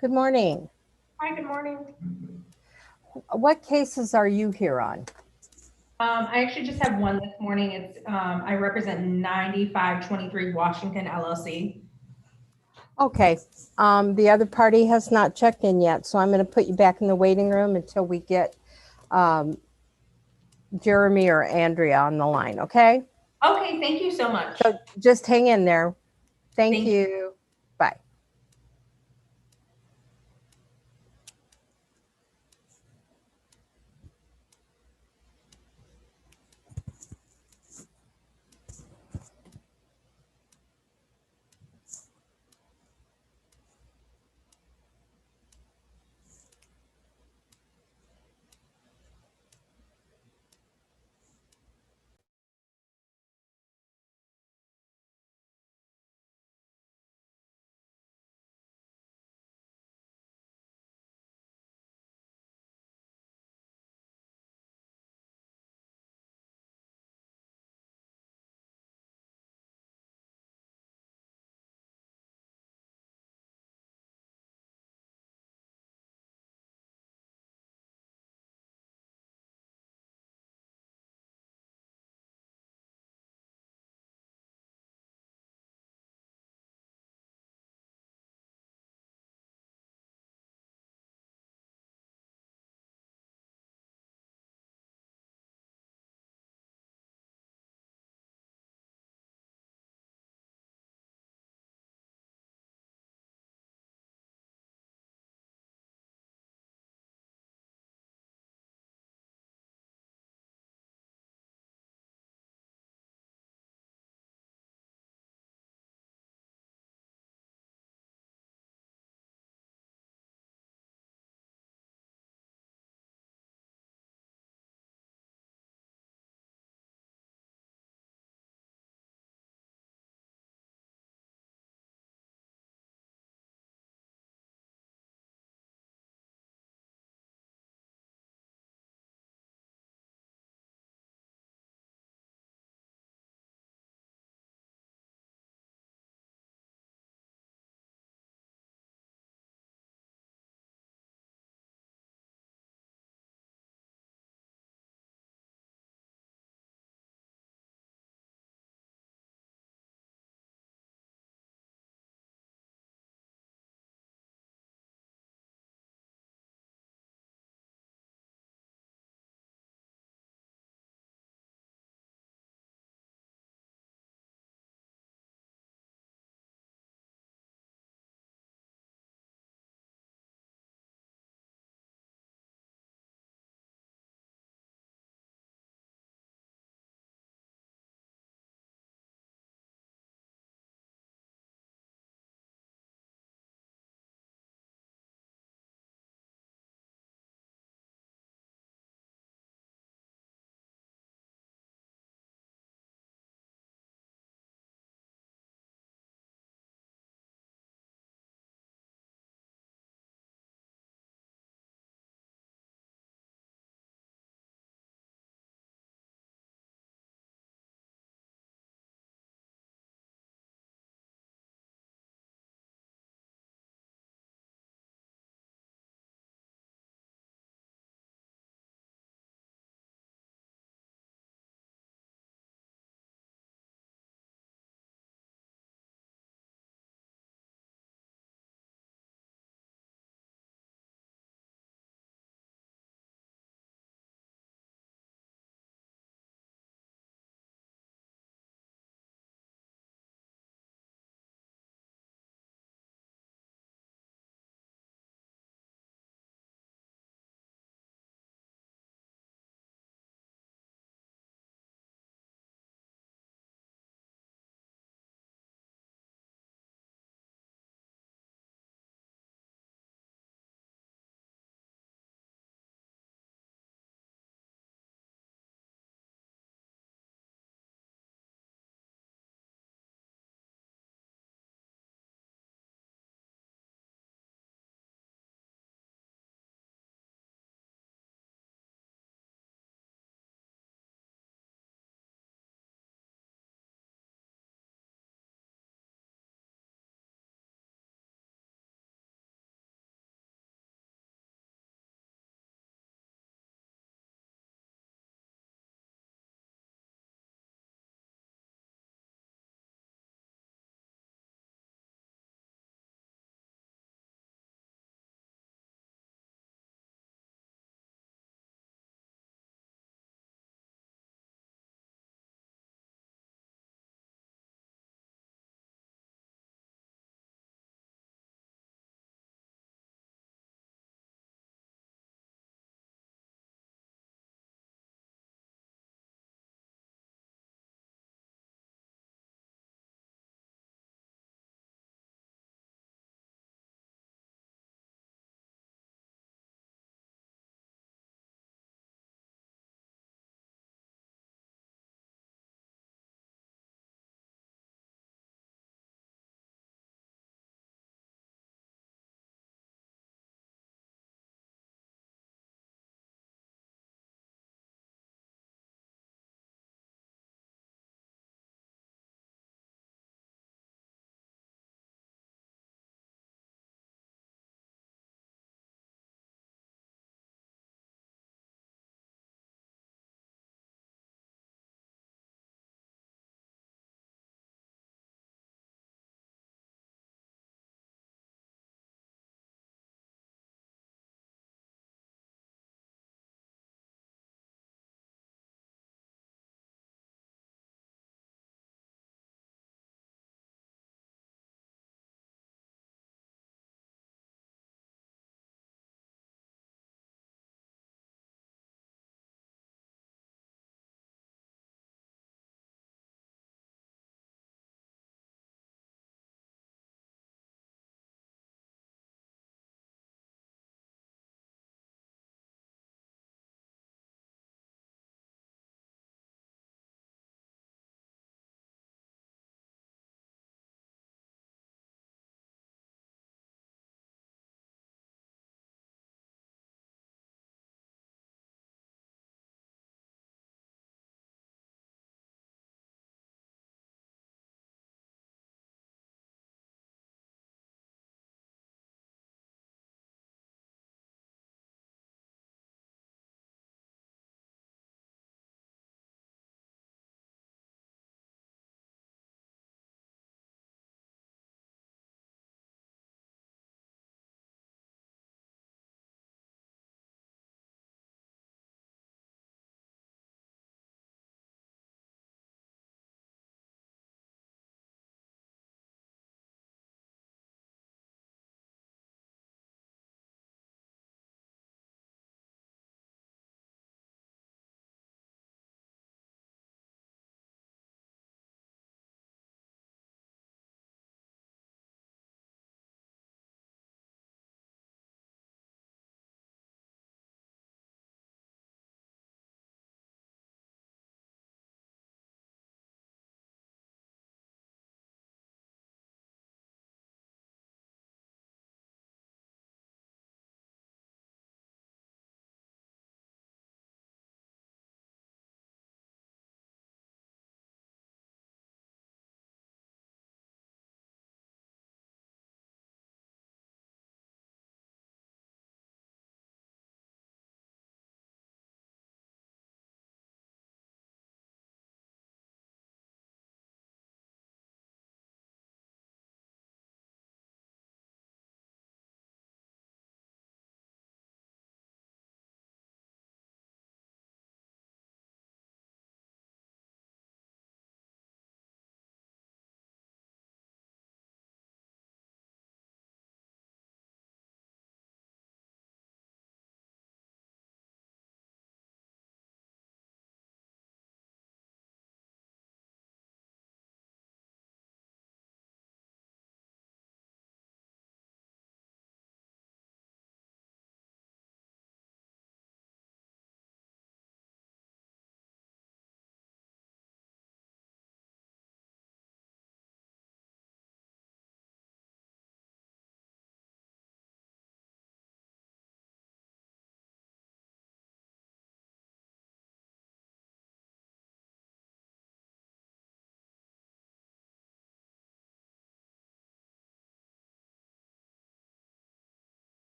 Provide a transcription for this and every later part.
Good morning. Hi, good morning. What cases are you here on? I actually just have one this morning. I represent 9523 Washington LLC. Okay. The other party has not checked in yet, so I'm going to put you back in the waiting room until we get um, Jeremy or Andrea on the line, okay? Okay, thank you so much. So just hang in there. Thank Thank you. you. Bye.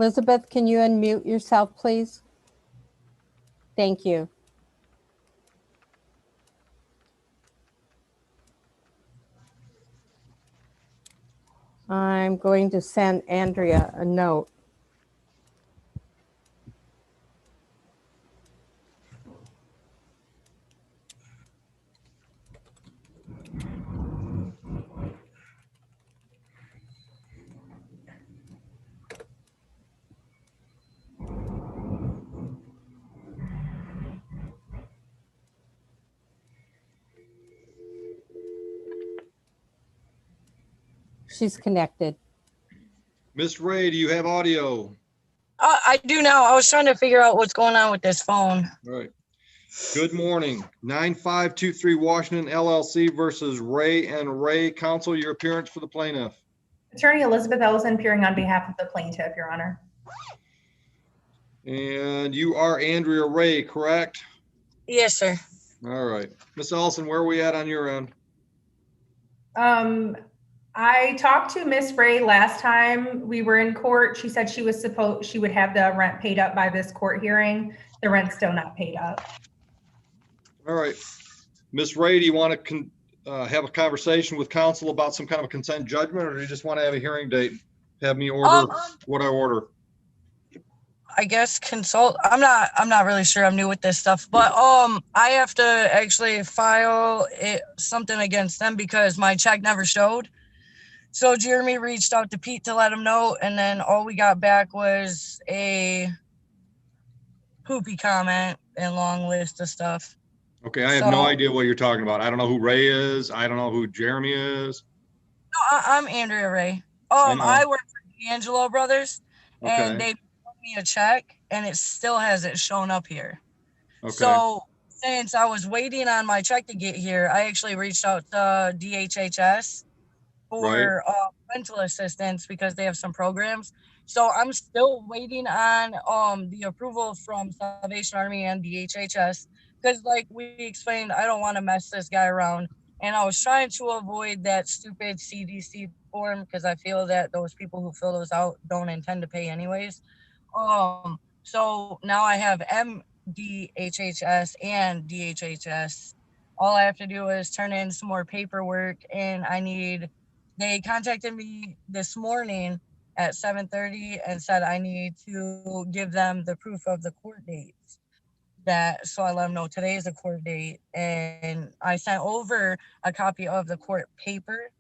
Elizabeth, can you unmute yourself, please? Thank you. I'm going to send Andrea a note. She's connected. Miss Ray, do you have audio? I do now. I was trying to figure out what's going on with this phone. All right. Good morning. 9523 Washington LLC versus Ray and Ray. Counsel, your appearance for the plaintiff. Attorney Elizabeth Ellison appearing on behalf of the plaintiff, Your Honor. And you are Andrea Ray, correct? Yes, sir. All right. Miss Ellison, where are we at on your end? I talked to Miss Ray last time we were in court. She said she would have the rent paid up by this court hearing. The rent's still not paid up. All right. Miss Ray, do you want to have a conversation with counsel about some kind of a consent judgment, or do you just want to have a hearing date? Have me order what I order? I guess consult. I'm not really sure. I'm new with this stuff, but I have to actually file something against them because my check never showed. So Jeremy reached out to Pete to let him know, and then all we got back was a poopy comment and long list of stuff. Okay, I have no idea what you're talking about. I don't know who Ray is. I don't know who Jeremy is. No, I'm Andrea Ray. I work for D'Angelo Brothers, and they sent me a check, and it still hasn't shown up here. Okay. So since I was waiting on my check to get here, I actually reached out to DHHS for rental assistance because they have some programs. So I'm still waiting on the approval from Salvation Army and DHHS because, like we explained, I don't want to mess this guy around. And I was trying to avoid that stupid CDC form because I feel that those people who fill those out don't intend to pay anyways. So now I have MDHHS and DHHS. All I have to do is turn in some more paperwork, and they contacted me this morning at 7:30 and said I need to give them the proof of the court dates. So I let them know today is the court date, and I sent over a copy of the court paper,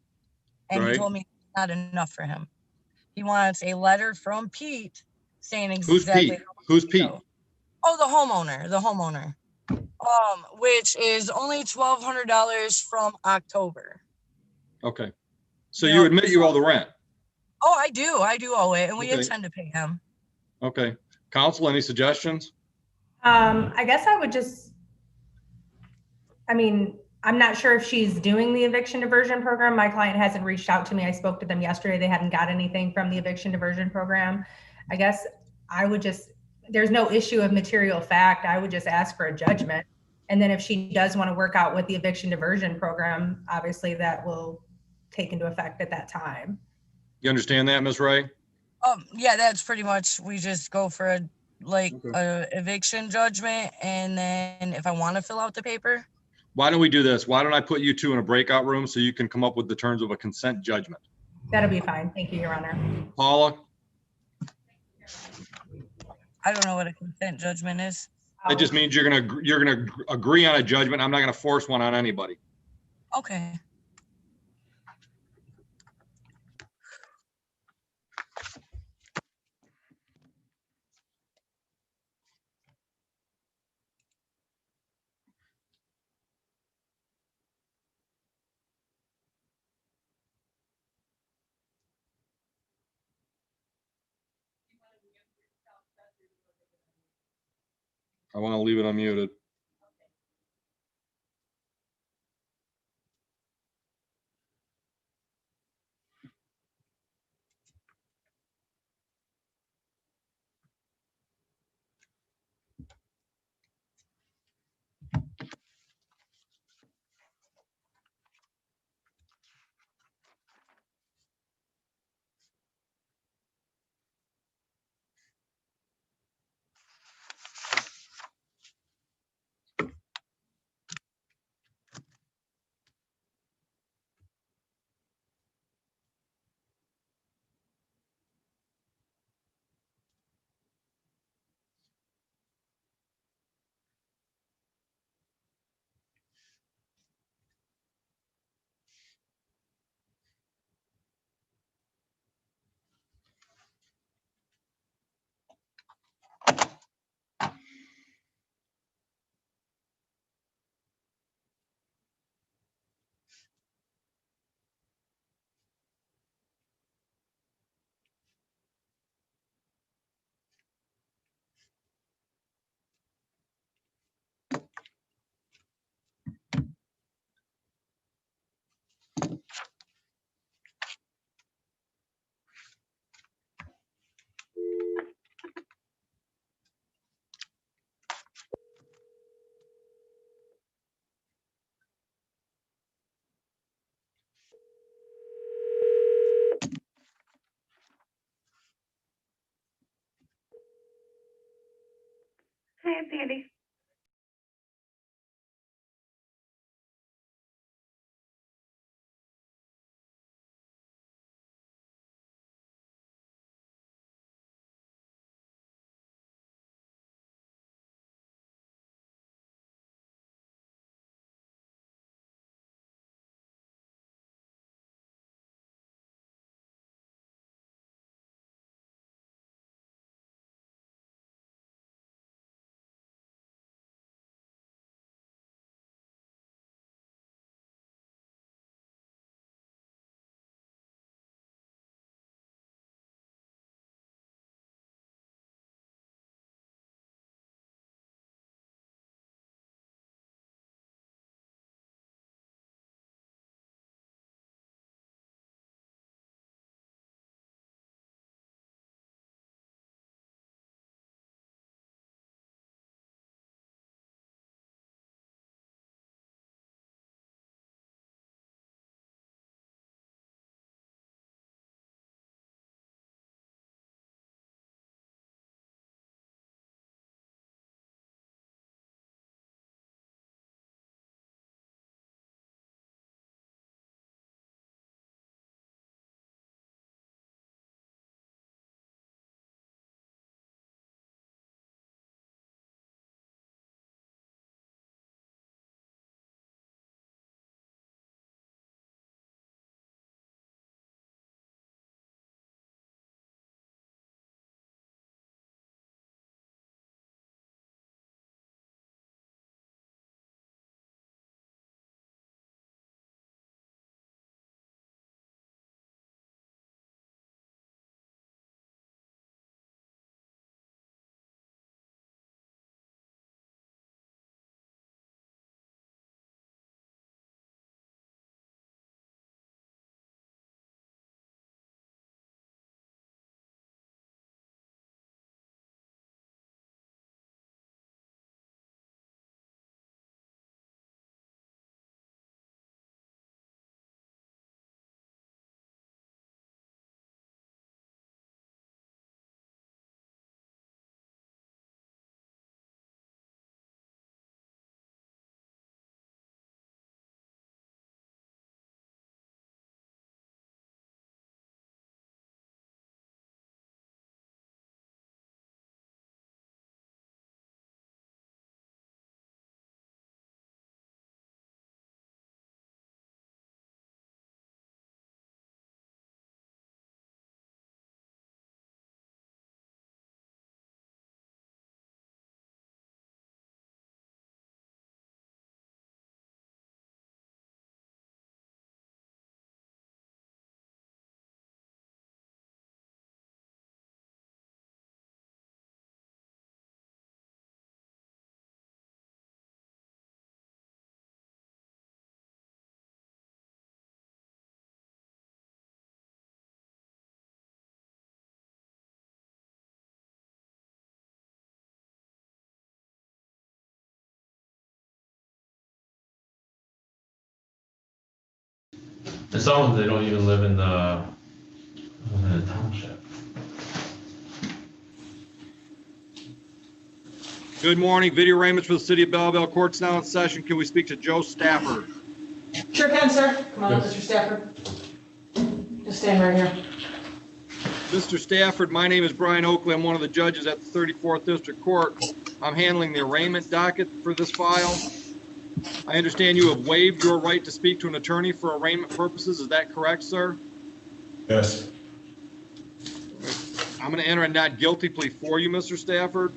and he told me it's not enough for him. He wants a letter from Pete saying exactly who's Pete? Oh, the homeowner. Which is only $1,200 from October. Okay. So you admit you owe the rent? Oh, I do owe it, and we intend to pay him. Okay. Counsel, any suggestions? I guess I'm not sure if she's doing the eviction diversion program. My client hasn't reached out to me. I spoke to them yesterday. They hadn't got anything from the eviction diversion program. I guess there's no issue of material fact. I would just ask for a judgment. And then if she does want to work out with the eviction diversion program, obviously that will take into effect at that time. You understand that, Ms. Ray? Yeah, that's pretty much, we just go for a eviction judgment, and then if I want to fill out the paper. Why don't we do this? Why don't I put you two in a breakout room so you can come up with the terms of a consent judgment? That'll be fine. Thank you, Your Honor. Paula? I don't know what a consent judgment is. It just means you're gonna agree on a judgment. I'm not gonna force one on anybody. Okay. I want to leave it unmuted. Okay, it's Andy. And some of them, they don't even live in the township. Good morning. Video arraignments for the City of Belleville. Court's now in session. Can we speak to Joe Stafford? Sure can, sir. Come on up, Mr. Stafford. Just stand right here. Mr. Stafford, my name is Brian Oakley. I'm one of the judges at the 34th District Court. I'm handling the arraignment docket for this file. I understand you have waived your right to speak to an attorney for arraignment purposes. Is that correct, sir? Yes. I'm going to enter a not guilty plea for you, Mr. Stafford.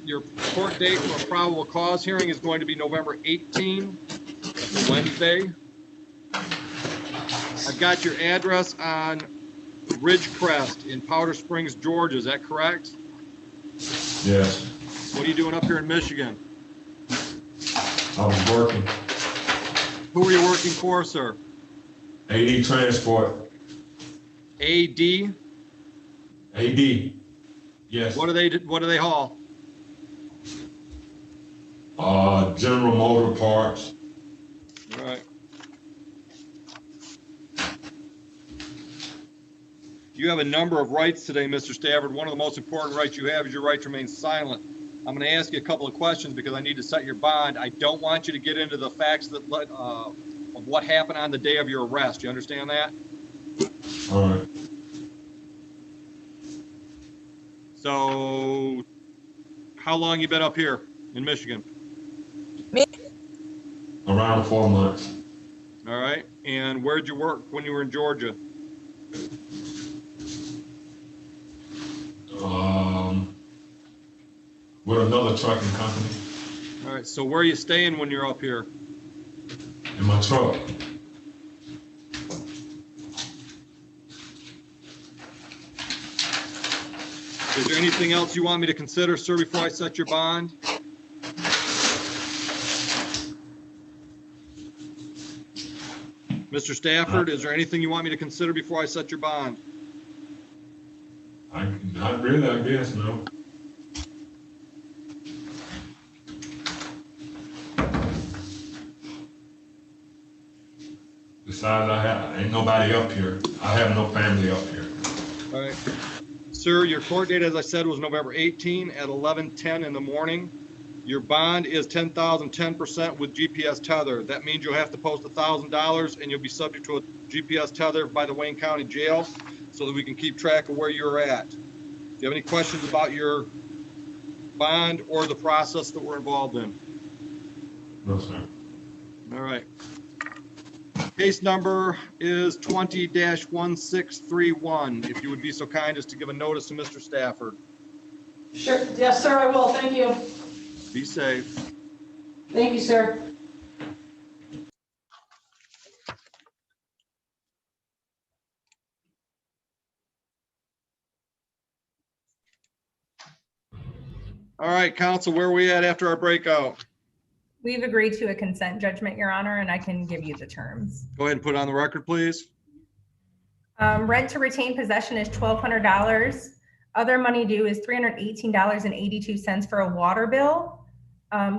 Your court date for a probable cause hearing is going to be November 18, Wednesday. I've got your address on Ridgecrest in Powder Springs, Georgia. Is that correct? Yes. What are you doing up here in Michigan? I was working. Who are you working for, sir? AD Transport. AD? AD. Yes. What do they haul? General Motor Parts. All right. You have a number of rights today, Mr. Stafford. One of the most important rights you have is your right to remain silent I'm going to ask you a couple of questions because I need to set your bond. I don't want you to get into the facts that of what happened on the day of your arrest. You understand that? All right. So, how long you been up here in Michigan? Me? Around 4 months. All right. And where'd you work when you were in Georgia? With another trucking company. All right. So where are you staying when you're up here? In my truck. Is there anything else you want me to consider, sir, before I set your bond? Mr. Stafford, is there anything you want me to consider before I set your bond? Not really, I guess, no. Besides, ain't nobody up here. I have no family up here. All right. Sir, your court date, as I said, was November 18 at 11:10 in the morning. Your bond is 10% with GPS tether. That means you'll have to post $1,000 and you'll be subject to a GPS tether by the Wayne County Jail so that we can keep track of where you're at. Do you have any questions about your bond or the process that we're involved in? No, sir. All right. Case number is 20-1631. If you would be so kind as to give a notice to Mr. Stafford. Sure, yes, sir, I will, thank you. Be safe. Thank you, sir. All right, counsel, where are we at after our breakout? We've agreed to a consent judgment, Your Honor, and I can give you the terms. Go ahead and put it on the record, please. Rent to retain possession is $1,200. Other money due is $318.82 for a water bill.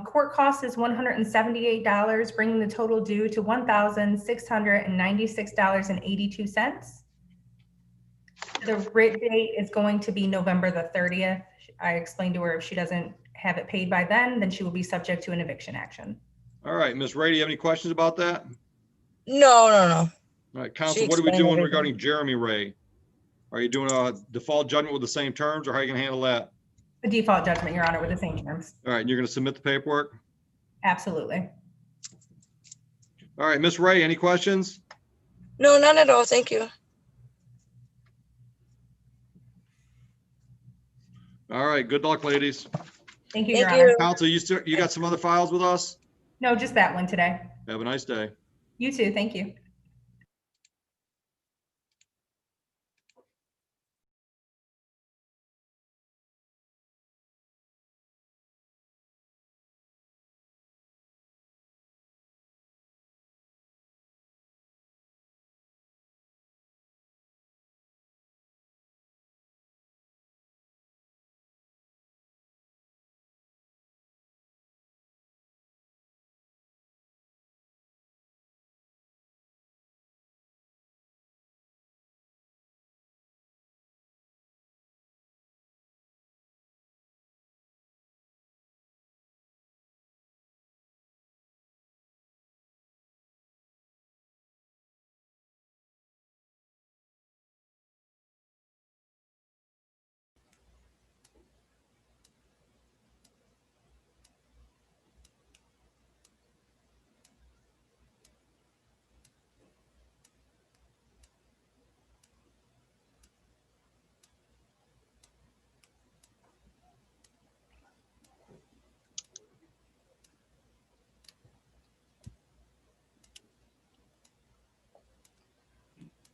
Court cost is $178, bringing the total due to $1,696.82. The writ date is going to be November the 30th. I explained to her if she doesn't have it paid by then she will be subject to an eviction action. All right, Ms. Ray, do you have any questions about that? No. All right, counsel, She what are we explained doing everything. regarding Jeremy Ray? Are you doing a default judgment with the same terms, or how are you gonna handle that? A default judgment, Your Honor, with the same terms. All right, and you're gonna submit the paperwork? Absolutely. All right, Ms. Ray, any questions? No, none at all. Thank you. All right, good luck, ladies. Thank you, Your Thank Honor. you. Counsel, you got some other files with us? No, just that one today. Have a nice day. You too. Thank you.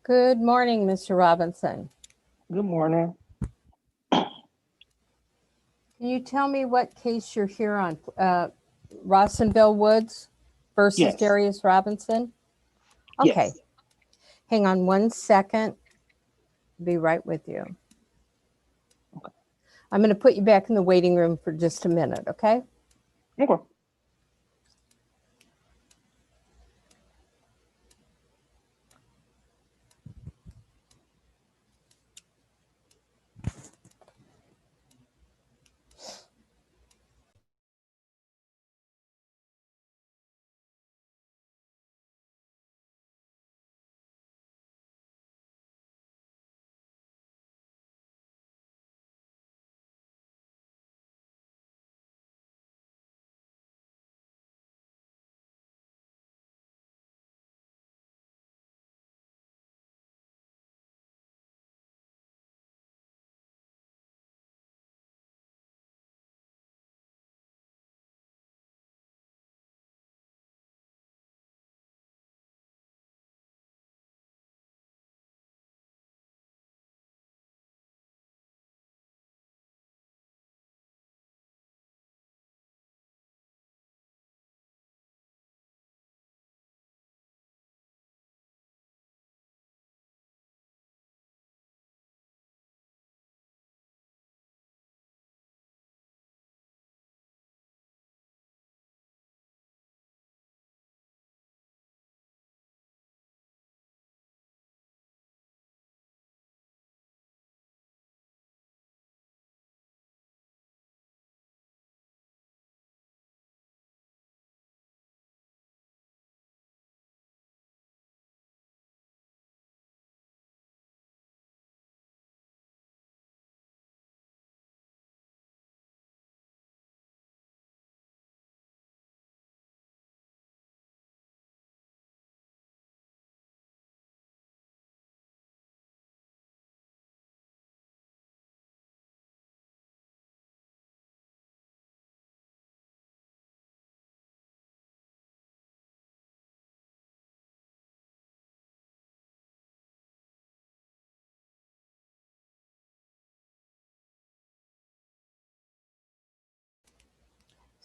Good morning, Mr. Robinson. Good morning. Can you tell me what case you're here on? Rossonville Woods versus Yes. Darius Robinson? Okay. Yes. Hang on one second. Be right with you. Okay. I'm going to put you back in the waiting room for just a minute, okay? Okay.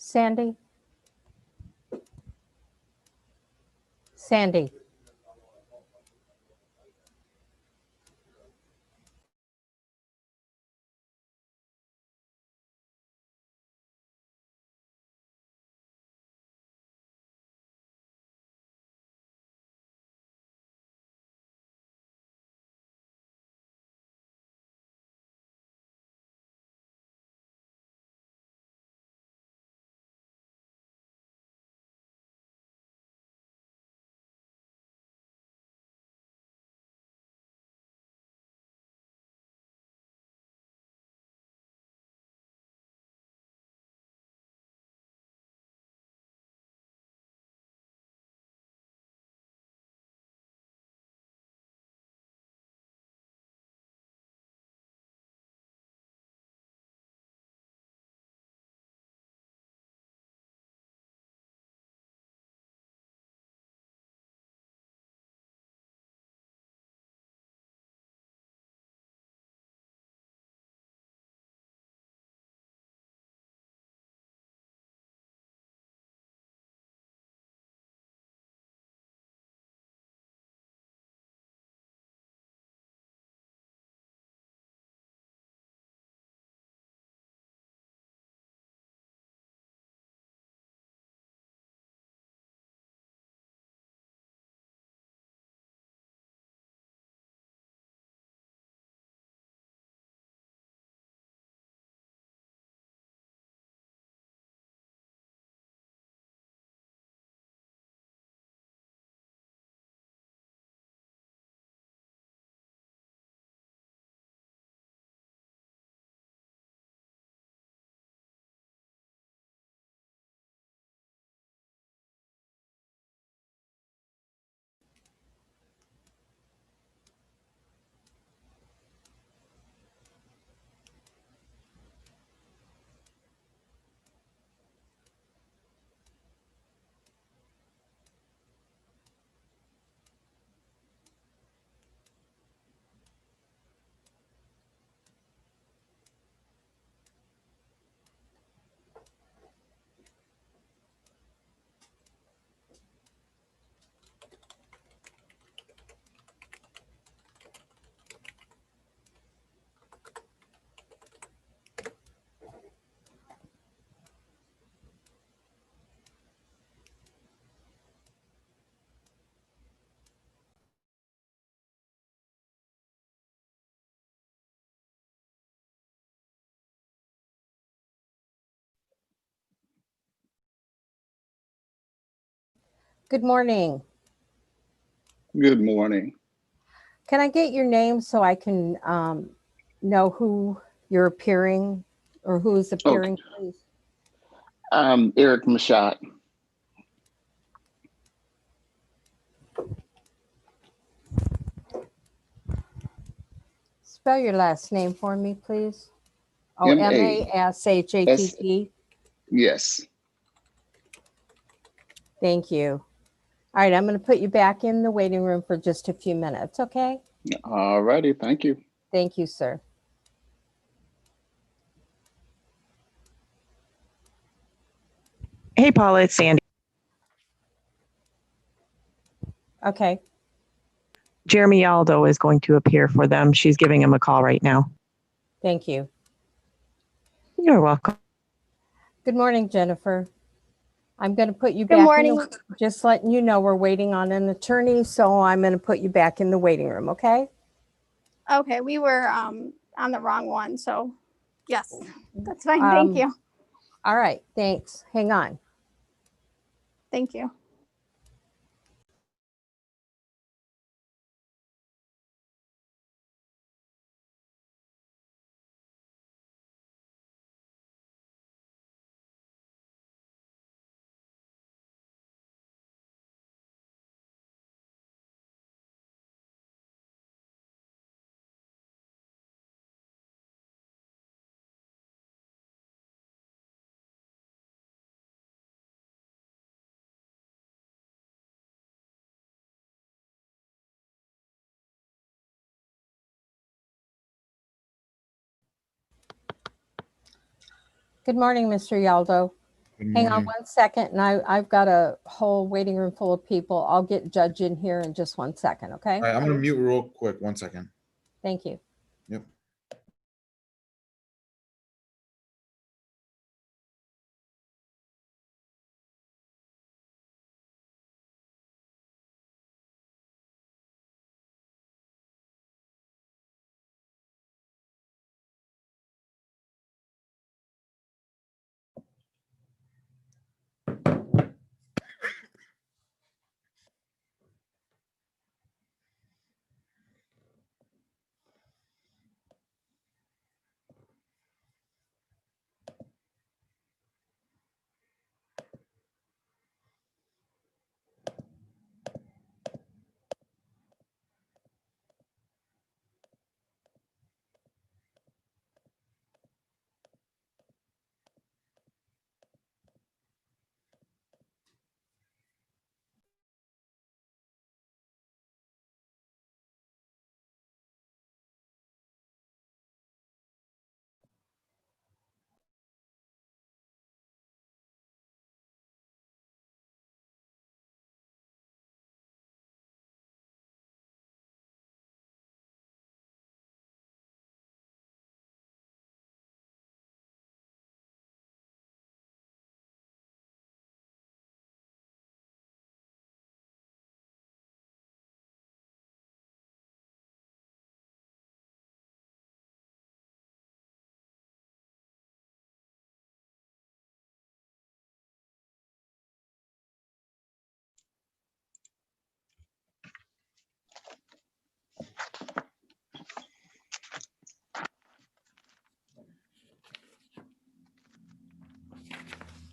Sandy? Sandy? Good morning. Good morning. Can I get your name so I can know who you're appearing or who is Okay. appearing, please? Eric Mashat. Spell your last name for me, please. Oh, M-A-S. Mashatt. Yes. Thank you. All right, I'm going to put you back in the waiting room for just a few minutes, okay? All righty. Thank you. Thank you, sir. Hey, Paula, it's Sandy. Okay, Jeremy Aldo is going to appear for them. She's giving him a call right now. thank you. You're welcome. Good morning, Jennifer. I'm going to put you Good back morning. just letting you know we're waiting on an attorney, so I'm going to put you back in the waiting room, okay? Okay, we were on the wrong one, so yes, that's fine. Thank you. All right, thanks. Hang on. Thank you. Good morning, Mr. Yaldo. Good Hang on morning. 1 second, and I've got a whole waiting room full of people. I'll get Judge in here in just 1 second, okay? All right, I'm gonna mute real quick. 1 second. Thank you. Yep.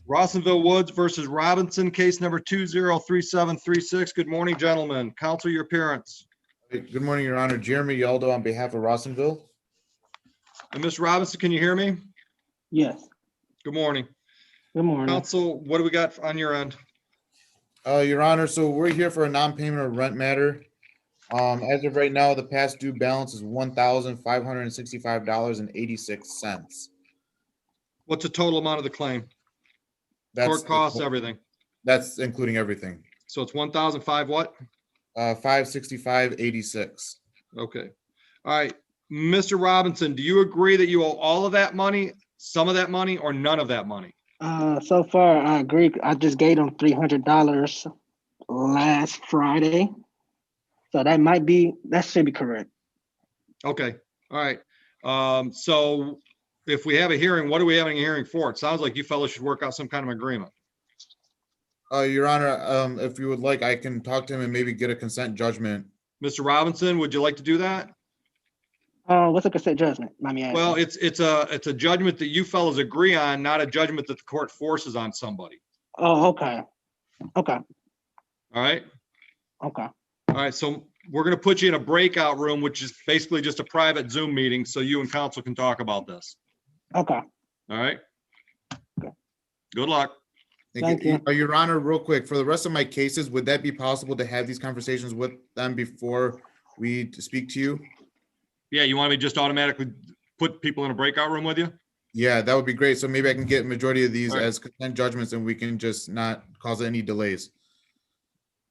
Rossonville Woods versus Robinson, case number 203736. Good morning, gentlemen. Counsel your appearance. Good morning, Your Honor. Jeremy Yaldo on behalf of Rossonville. And Ms. Robinson, can you hear me? Yes. Good morning. Good morning. Counsel, what do we got on your end? Your Honor, so we're here for a non-payment of rent matter. As of right now, the past due balance is $1,565.86. What's the total amount of the claim? Court costs, everything. That's including everything. So it's 1,005 what? 565.86. Okay. All right. Mr. Robinson, do you agree that you owe all of that money, some of that money, or none of that money? So far, I agree. I just gave them $300 last Friday. So that should be correct. Okay. All right. So if we have a hearing, what are we having a hearing for? It sounds like you fellows should work out some kind of agreement. Your Honor, if you would like, I can talk to him and maybe get a consent judgment. Mr. Robinson, would you like to do that? What's a consent judgment? Let me ask. Well, it's a judgment that you fellows agree on, not a judgment that the court forces on somebody. Oh, okay. Okay. All right. Okay. All right. So we're going to put you in a breakout room, which is basically just a private Zoom meeting, so you and counsel can talk about this. Okay. All right. Okay. Good luck. Thank you. Your Honor, real quick, for the rest of my cases, would that be possible to have these conversations with them before we speak to you? Yeah, you want me to just automatically put people in a breakout room with you? Yeah, that would be great. So maybe I can get a majority of these All right. as consent judgments and we can just not cause any delays.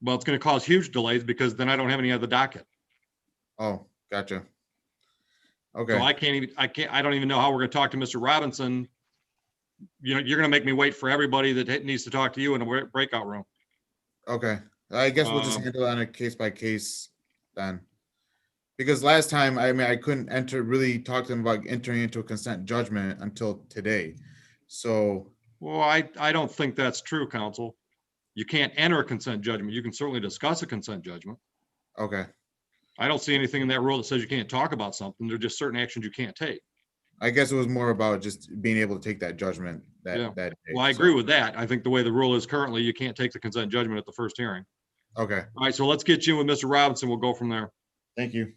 Well, it's going to cause huge delays because then I don't have any other docket. Oh, gotcha. So Okay. I don't even know how we're going to talk to Mr. Robinson. You know, you're going to make me wait for everybody that needs to talk to you in a breakout room. Okay. I guess we'll just handle it on a case by case then. Because last time, I mean, I couldn't really talk to them about entering into a consent judgment until today. So. Well, I don't think that's true, counsel. You can't enter a consent judgment. You can certainly discuss a consent judgment. Okay. I don't see anything in that rule that says you can't talk about something. There are just certain actions you can't take. I guess it was more about just being able to take that judgment that day. Well, I agree with that. I think the way the rule is currently, you can't take the consent judgment at the first hearing. Okay. All right, so let's get you in with Mr. Robinson. We'll go from there. Thank you.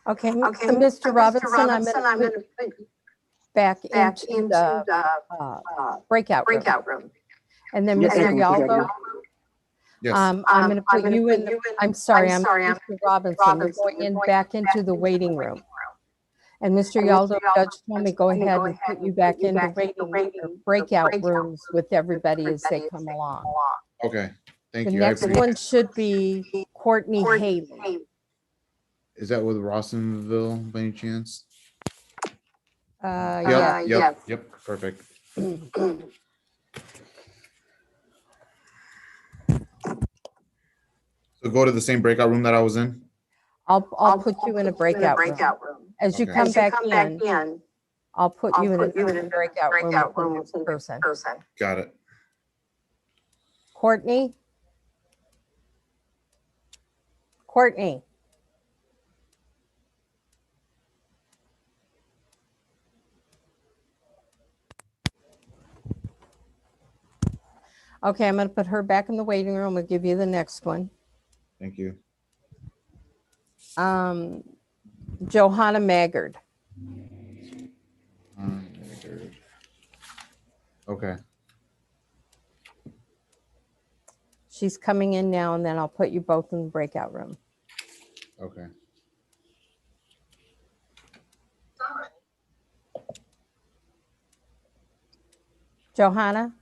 Okay, Mr. Robinson, I'm going to put you back into the breakout room. And then Yes, Mr. Mr. Yaldo, Yes. I'm going to put you in, I'm sorry, I'm Mr. Robinson, you're going back into the waiting room. And Mr. Yaldo, Judge told me go ahead and put you back into breakout rooms with everybody as they come along. Okay. Thank The you. next one should be Courtney Haley. Is that with Rawsonville by any chance? Yep. Perfect. So go to the same breakout room that I was in? I'll put you in a breakout room. As you come back in, I'll put you in a breakout room with this person. Got it. Courtney? Okay, I'm going to put her back in the waiting room. We'll give you the next one. Thank you. Johanna Maggard. Okay. She's coming in now, and then I'll put you both in the breakout room. Okay. Johanna?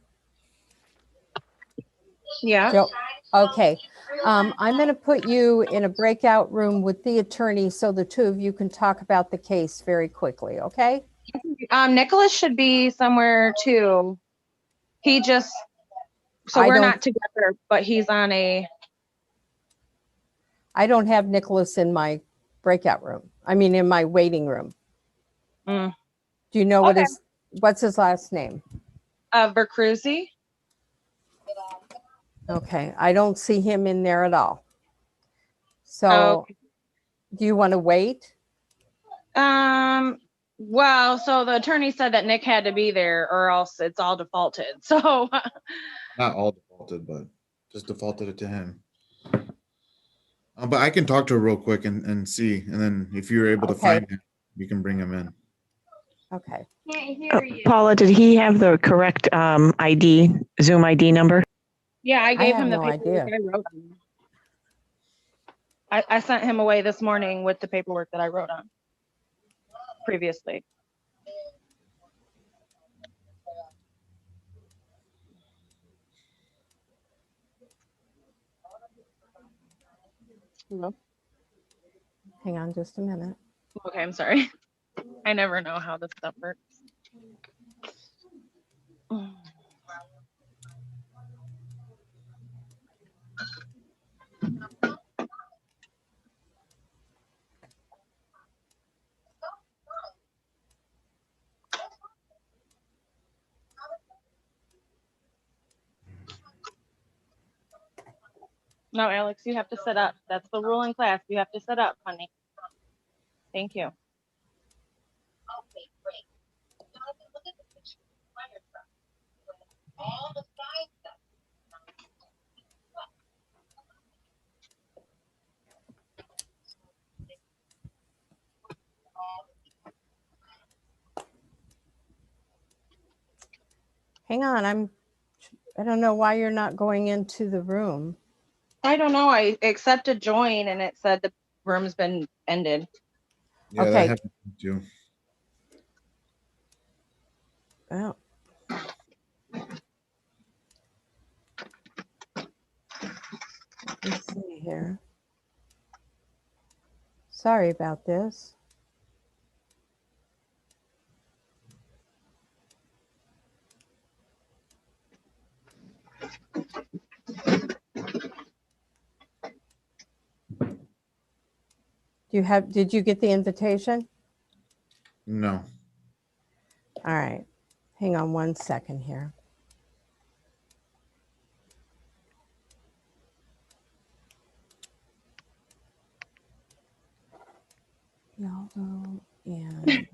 Yeah. Okay. I'm going to put you in a breakout room with the attorney so the two of you can talk about the case very quickly, okay? Nicholas should be somewhere too. We're not together, but he's on a. I don't have Nicholas in my breakout room. I mean, in my waiting room. Do you know what's his last name? Vercruzzi. Okay, I don't see him in there at all. So, do you want to wait? Well, so the attorney said that Nick had to be there or else it's all defaulted. So not all defaulted, but just defaulted it to him. But I can talk to her real quick and see, and then if you're able to find him, you can bring him in. Okay. Paula, did he have the correct ID, Zoom ID number? Yeah, I gave him the no paperwork idea. I wrote on. I sent him away this morning with the paperwork that I wrote on previously. Hello? Hang on just a minute. Okay, I'm sorry. I never know how this stuff works. No, Alex, you have to sit up. That's the rule in class. You have to sit up, honey. Thank you. Hang on, I don't know why you're not going into the room. I don't know. I accepted join and it said the room's been ended. Yeah, okay. That happened too. Well. Let's see here. Sorry about this. Did you get the invitation? No. All right. Hang on one second here. Yaldo and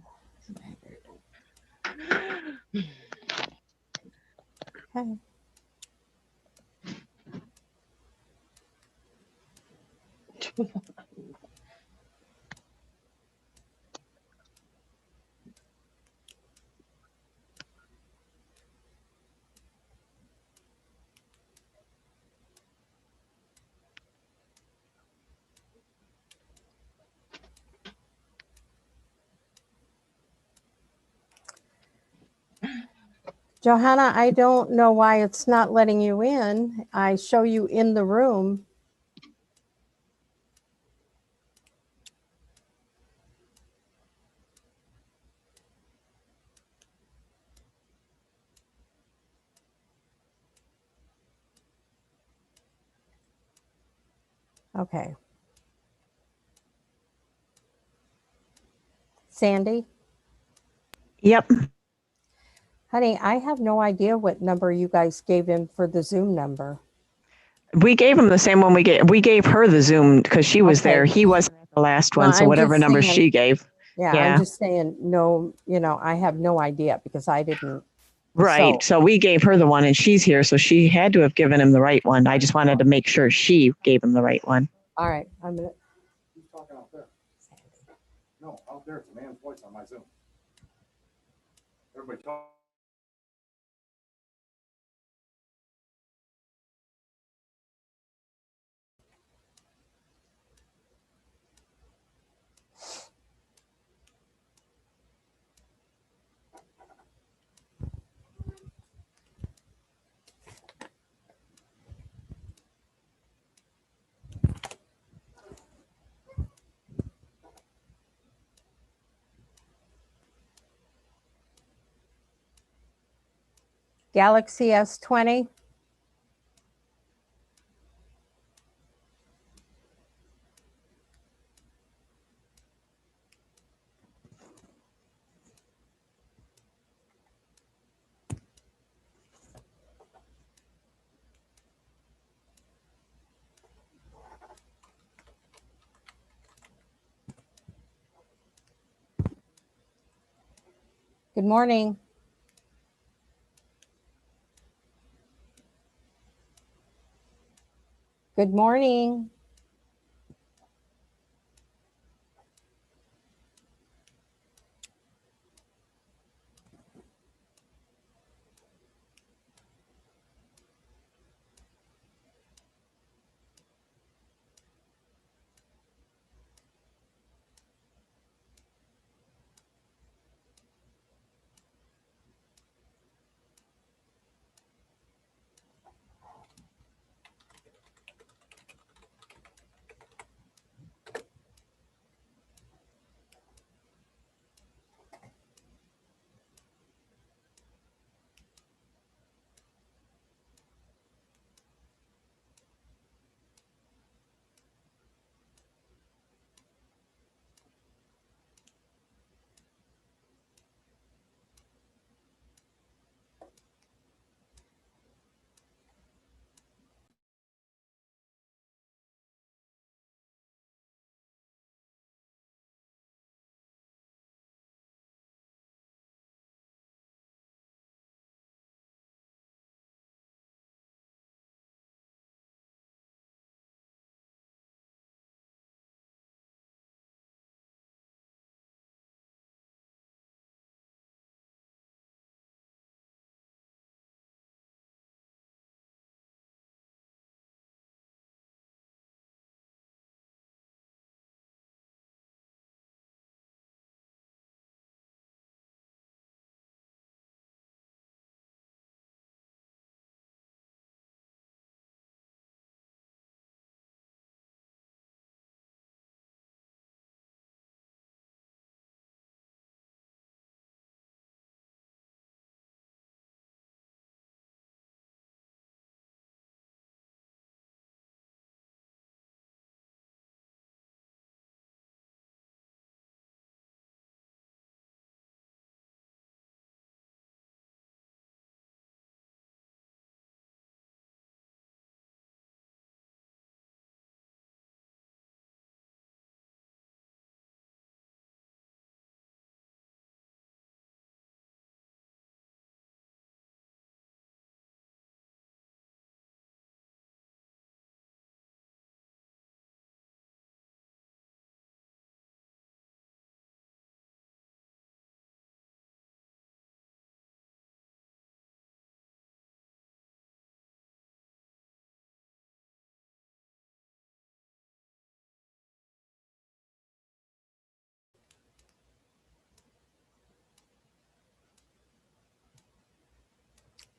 okay. Johanna, I don't know why it's not letting you in. I show you in the room. Okay. Sandy? Yep. Honey, I have no idea what number you guys gave him for the Zoom number. We gave him the same one we gave her the Zoom because she was Okay. there. He wasn't at the last Well, one, so I'm whatever just number saying- she gave. Yeah, Yeah. I'm just saying, no, I have no idea because I didn't. Right. So we gave her the one and she's here, so she had to have given him the right one. I just wanted to make sure she gave him the right one. All right, I'm gonna. Who's talking out there? No, out there, it's a man's voice on my Zoom. Everybody talk. Galaxy S20. Good morning. Good morning.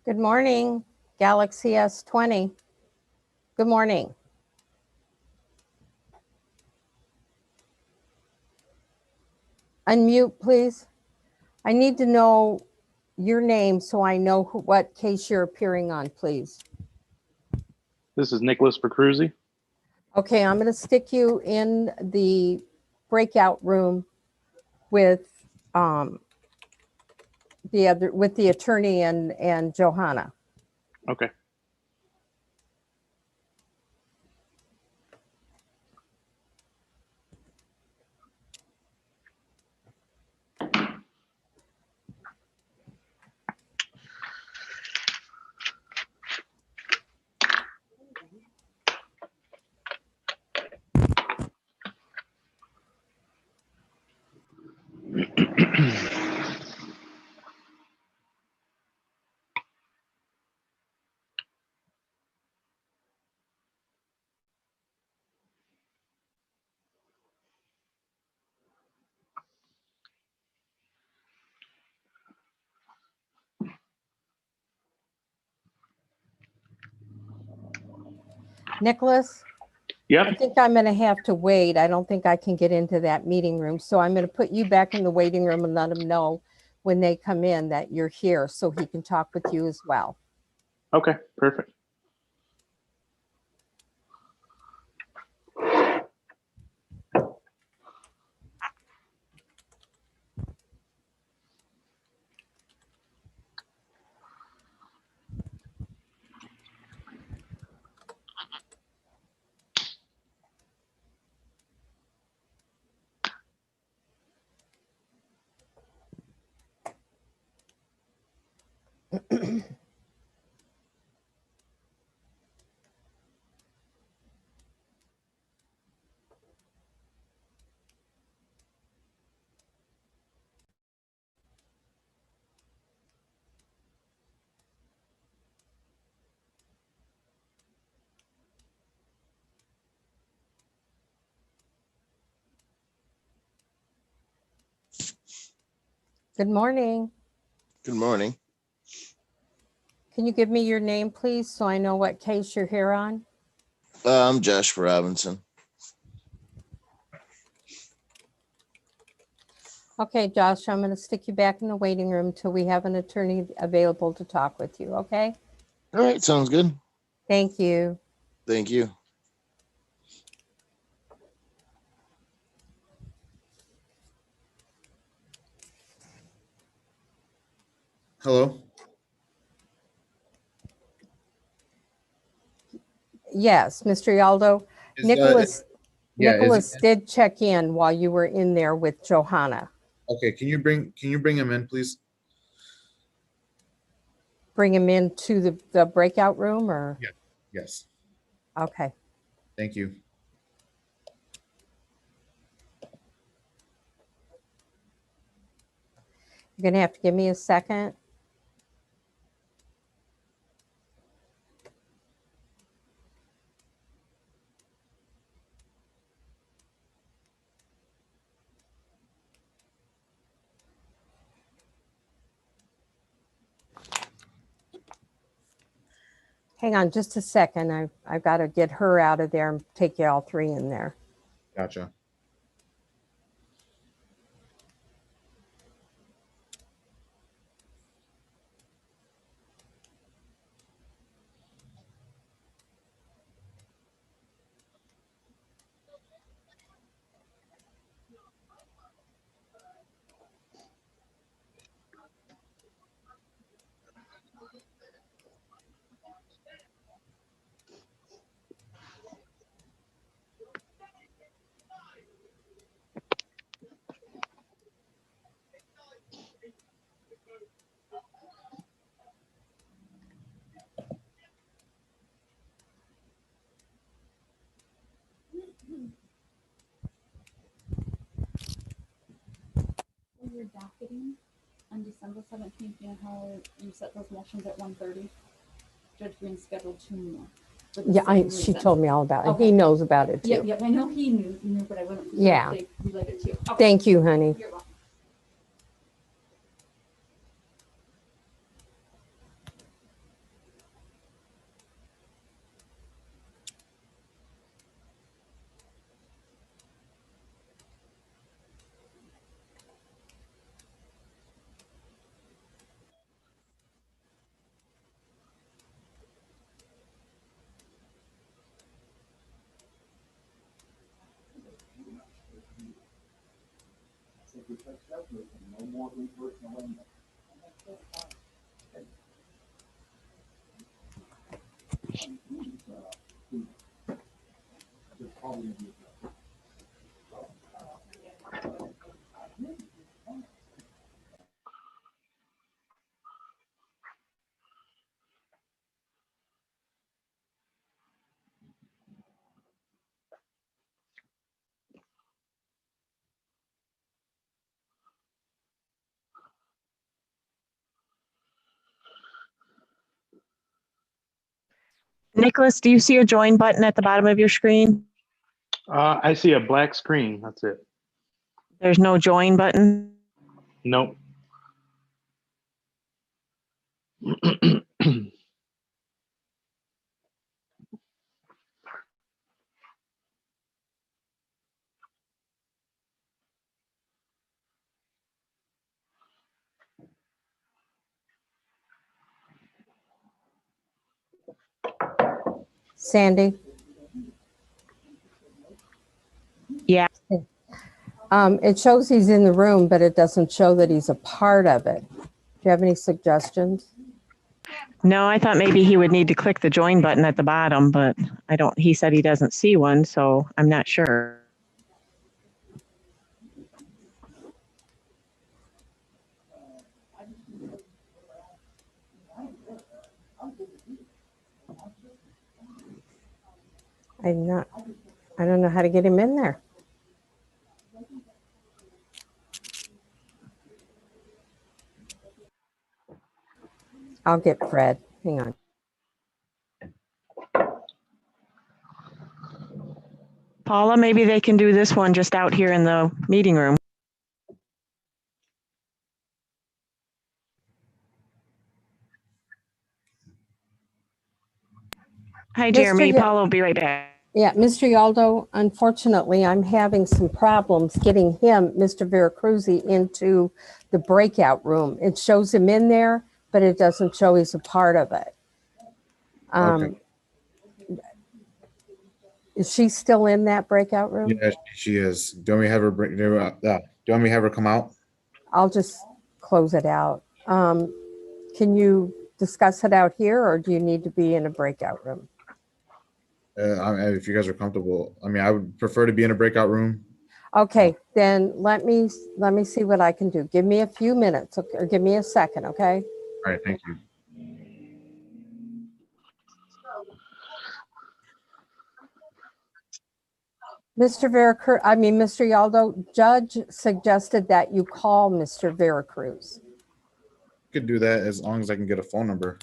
Good morning, Galaxy S20. Good morning. Unmute, please. I need to know your name so I know what case you're appearing on, please. This is Nicholas Percruzzi. Okay, I'm going to stick you in the breakout room with the attorney and Johanna. Okay. Nicholas? Yep. I think I'm going to have to wait. I don't think I can get into that meeting room. So I'm going to put you back in the waiting room and let him know when they come in that you're here so he can talk with you as well. Okay, perfect. Good morning. Good morning. Can you give me your name, please, so I know what case you're here on? I'm Josh Robinson. Okay, Josh, I'm going to stick you back in the waiting room till we have an attorney available to talk with you, okay? All right, sounds good. Thank you. Thank you. Hello? Yes, Mr. Yaldo. Nicholas Is did check in while you were in there with Johanna. okay, can you bring him in, please? Bring him into the breakout room or? Yeah. Yes. Okay. Thank you. You're going to have to give me a second. Hang on just a second. I've got to get her out of there and take you all three in there. Gotcha. You're docketing on December 17th, you know how you set those motions at 1:30? Judge Green scheduled two more. Yeah, she told me all about it. Okay. He knows about it too. Yep, I know he knew, but I wouldn't. Yeah. They related to you. Okay. Thank you, honey. You're welcome. Nicholas, do you see a join button at the bottom of your screen? I see a black screen. That's it. There's no join button? Nope. Sandy? Yeah. It shows he's in the room, but it doesn't show that he's a part of it. Do you have any suggestions? No, I thought maybe he would need to click the join button at the bottom, but I don't, he said he doesn't see one, so I'm not sure. I don't know how to get him in there. I'll get Fred. Hang on. Paula, maybe they can do this one just out here in the meeting room. Hi, Jeremy. Paula will be right back. Yeah, Mr. Yaldo, unfortunately, I'm having some problems getting him, Mr. Veracruz, into the breakout room. It shows him in there, but it doesn't show he's a part of it. Okay. Is she still in that breakout room? Yeah, she is. Do you want me to have her bring? Do you want me to have her come out? I'll just close it out. Can you discuss it out here, or do you need to be in a breakout room? If you guys are comfortable, I mean, I would prefer to be in a breakout room. Okay, then let me see what I can do. Give me a few minutes, or give me a second, okay? All right, thank you. Mr. Veracruz, Mr. Yaldo, Judge suggested that you call Mr. Veracruz. Could do that as long as I can get a phone number.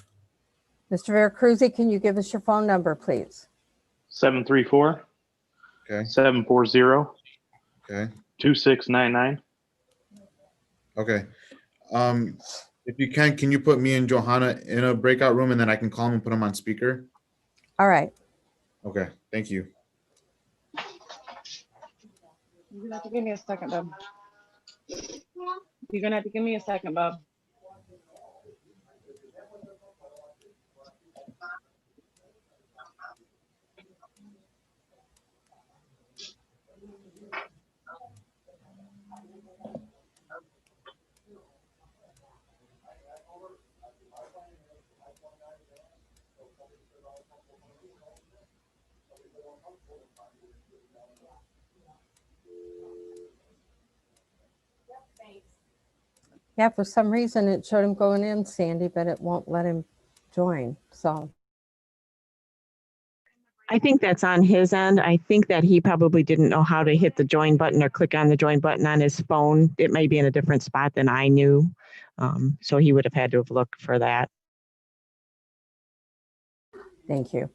Mr. Veracruz, can you give us your phone number, please? 734. Okay. 740. Okay. 2699. Okay. If you can you put me and Johanna in a breakout room and then I can call him and put him on speaker? All right. Okay, thank you. You're gonna have to give me a second, Bob. You're gonna have to give me a second, Bob. Yeah, for some reason it showed him going in, Sandy, but it won't let him join. So I think that's on his end. I think that he probably didn't know how to hit the join button or click on the join button on his phone. It may be in a different spot than I knew. So he would have had to have looked for that. thank you.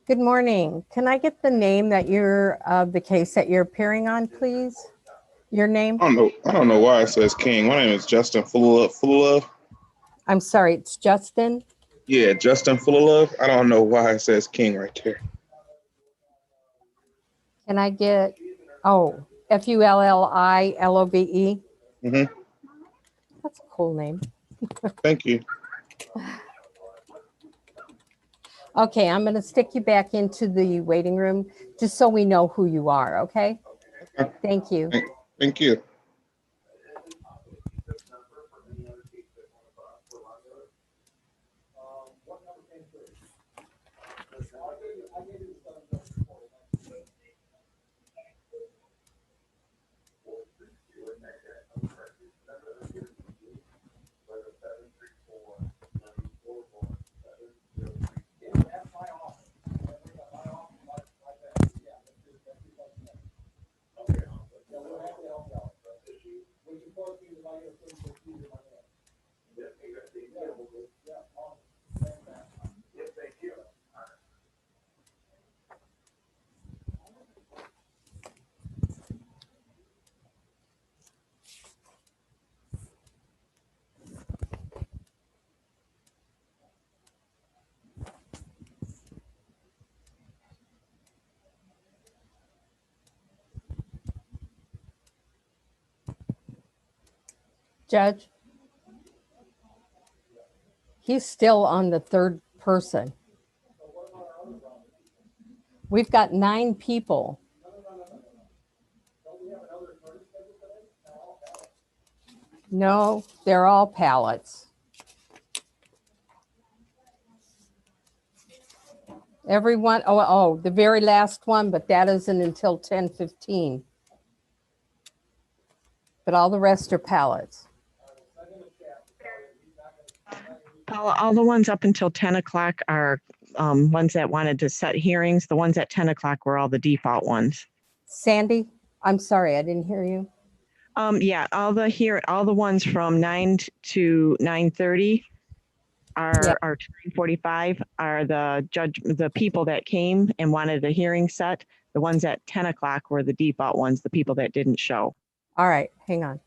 Good morning. Can I get the name that you're the case that you're appearing on, please? Your name? I don't know why it says King. My name is Justin Full of. I'm sorry, it's Justin. Yeah, Justin Full of. I don't know why it says King right there. Can I get, oh, Fullililove? Mm-hmm. That's a cool name. Thank you. Okay, I'm going to stick you back into the waiting room just so we know who you are, okay? Thank you. Thank you. Judge, he's still on the third person. We've got 9 people. No, they're all pallets. Everyone, oh, the very last one, but that isn't until 10:15. But all the rest are pallets. All the ones up until 10 o'clock are ones that wanted to set hearings. The ones at 10 o'clock were all the default ones. Sandy, I'm sorry, I didn't hear you. Yeah, all the ones from 9 to 9:30 are 9:45 are the people that came and wanted a hearing set. The ones at 10 o'clock were the default ones, the people that didn't show. All right, hang on.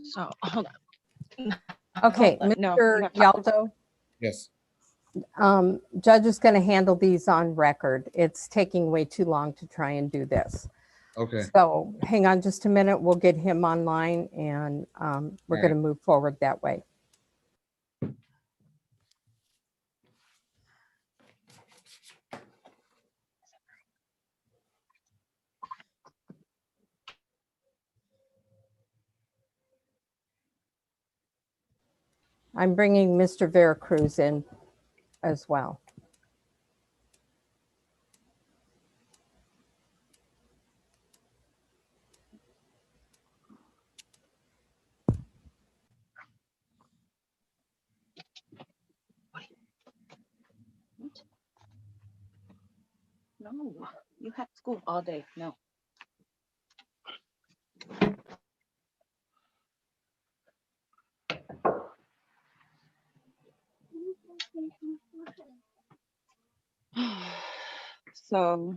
So, hold on. Okay, No, Mr. Yaldo, Yes. Judge is going to handle these on record. It's taking way too long to try and do this. Okay. So hang on just a minute. We'll get him online and we're going to move forward that way. I'm bringing Mr. Veracruz in as well. No, you have school all day. No. So.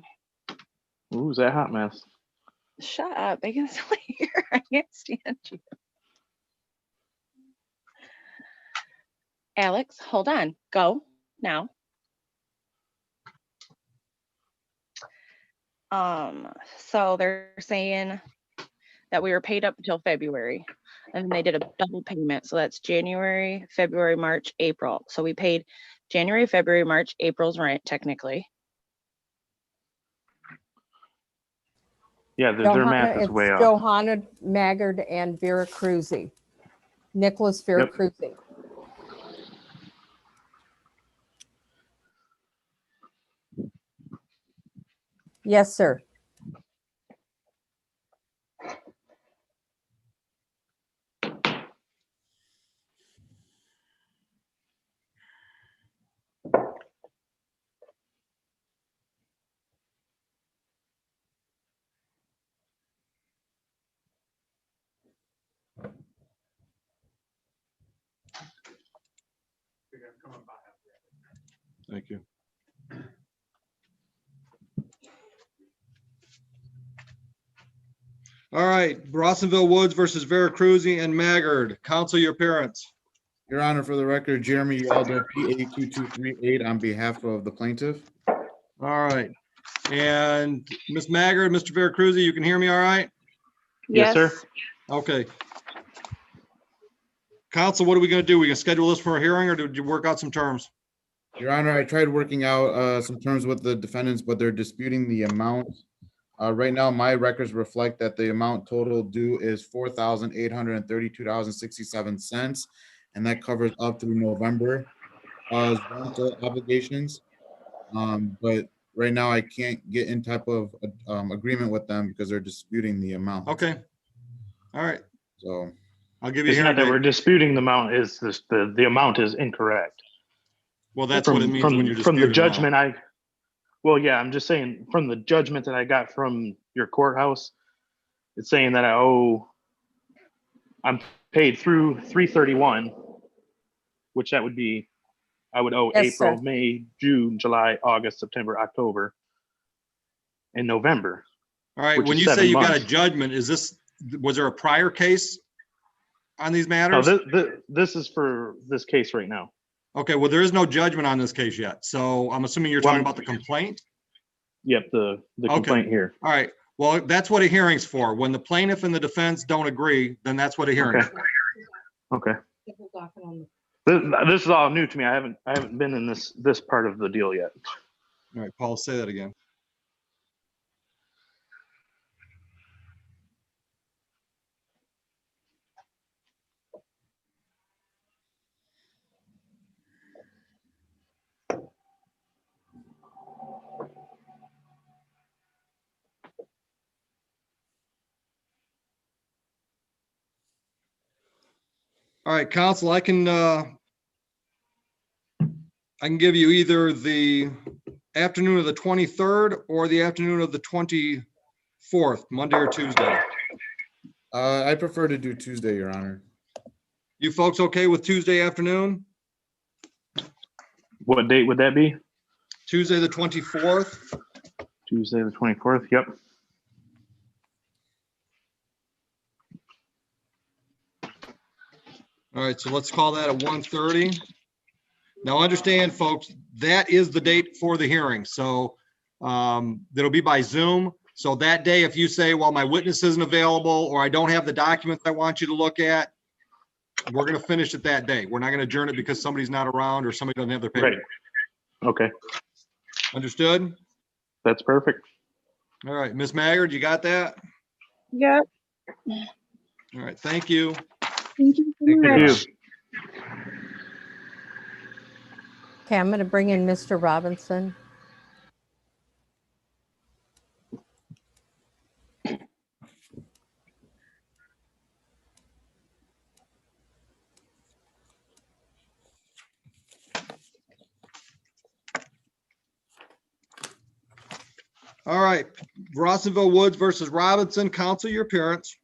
Ooh, that hot mess? Shut up. They can still hear. I can't stand you. Alex, hold on. Go now. So they're saying that we were paid up until February, and they did a double payment. So that's January, February, March, April. So we paid January, February, March, April's rent technically. Yeah, their math is way off. Johanna Maggard and Vera Cruzy. Nicholas Vera Cruzy. Yes, sir. Thank you. All right, Rossonville Woods versus Vera Cruzy and Maggard. Counsel your appearance. Your Honor, for the record, Jeremy Aldo, PA2238 on behalf of the plaintiff. All right. And Ms. Maggard, Mr. Vera Cruzy, you can hear me all right? Yes, sir. Okay. Counsel, what are we going to do? We going to schedule this for a hearing, or did you work out some terms? Your Honor, I tried working out some terms with the defendants, but they're disputing the amount. Right now, my records reflect that the amount total due is $4,832.67, and that covers up through November rental obligations. But right now, I can't get in type of agreement with them because they're disputing the amount. Okay. All right. So I'll give you It's a not hearing that we're date. disputing the amount. Is the amount is incorrect. Well, that's what it means when you're from the disputing amount. judgment. Well, yeah, I'm just saying from the judgment that I got from your courthouse, it's saying that I'm paid through 3/31, which that would be, I would owe Yes, April, sir. May, June, July, August, September, October, and November. All right. Which When is you say 7 you got a months. judgment, was there a prior case on these No, matters? this is for this case right now. Okay. Well, there is no judgment on this case yet. So I'm assuming you're talking about the complaint? Yep, the complaint here. All right. Well, that's what a hearing's for. When the plaintiff and the defense don't agree, then that's what a hearing is for. Okay. This is all new to me. I haven't been in this part of the deal yet. All right, Paul, say that again. All right, counsel, I can give you either the afternoon of the 23rd or the afternoon of the 24th, Monday or Tuesday. I prefer to do Tuesday, Your Honor. You folks okay with Tuesday afternoon? What date would that be? Tuesday, the 24th. Tuesday, the 24th. Yep. All right, so let's call that at 1:30. Now understand, folks, that is the date for the hearing. So that'll be by Zoom. So that day, if you say, well, my witness isn't available, or I don't have the documents I want you to look at, we're going to finish it that day. We're not going to adjourn it because somebody's not around or somebody doesn't have their paper. Right. Okay. Understood? That's perfect. All right, Ms. Maggard, you got that? Yep. All right, thank you. Thank you so Thank you. much. Okay, I'm going to bring in Mr. Robinson. All right, Rossville Woods versus Robinson. Counsel, your appearance.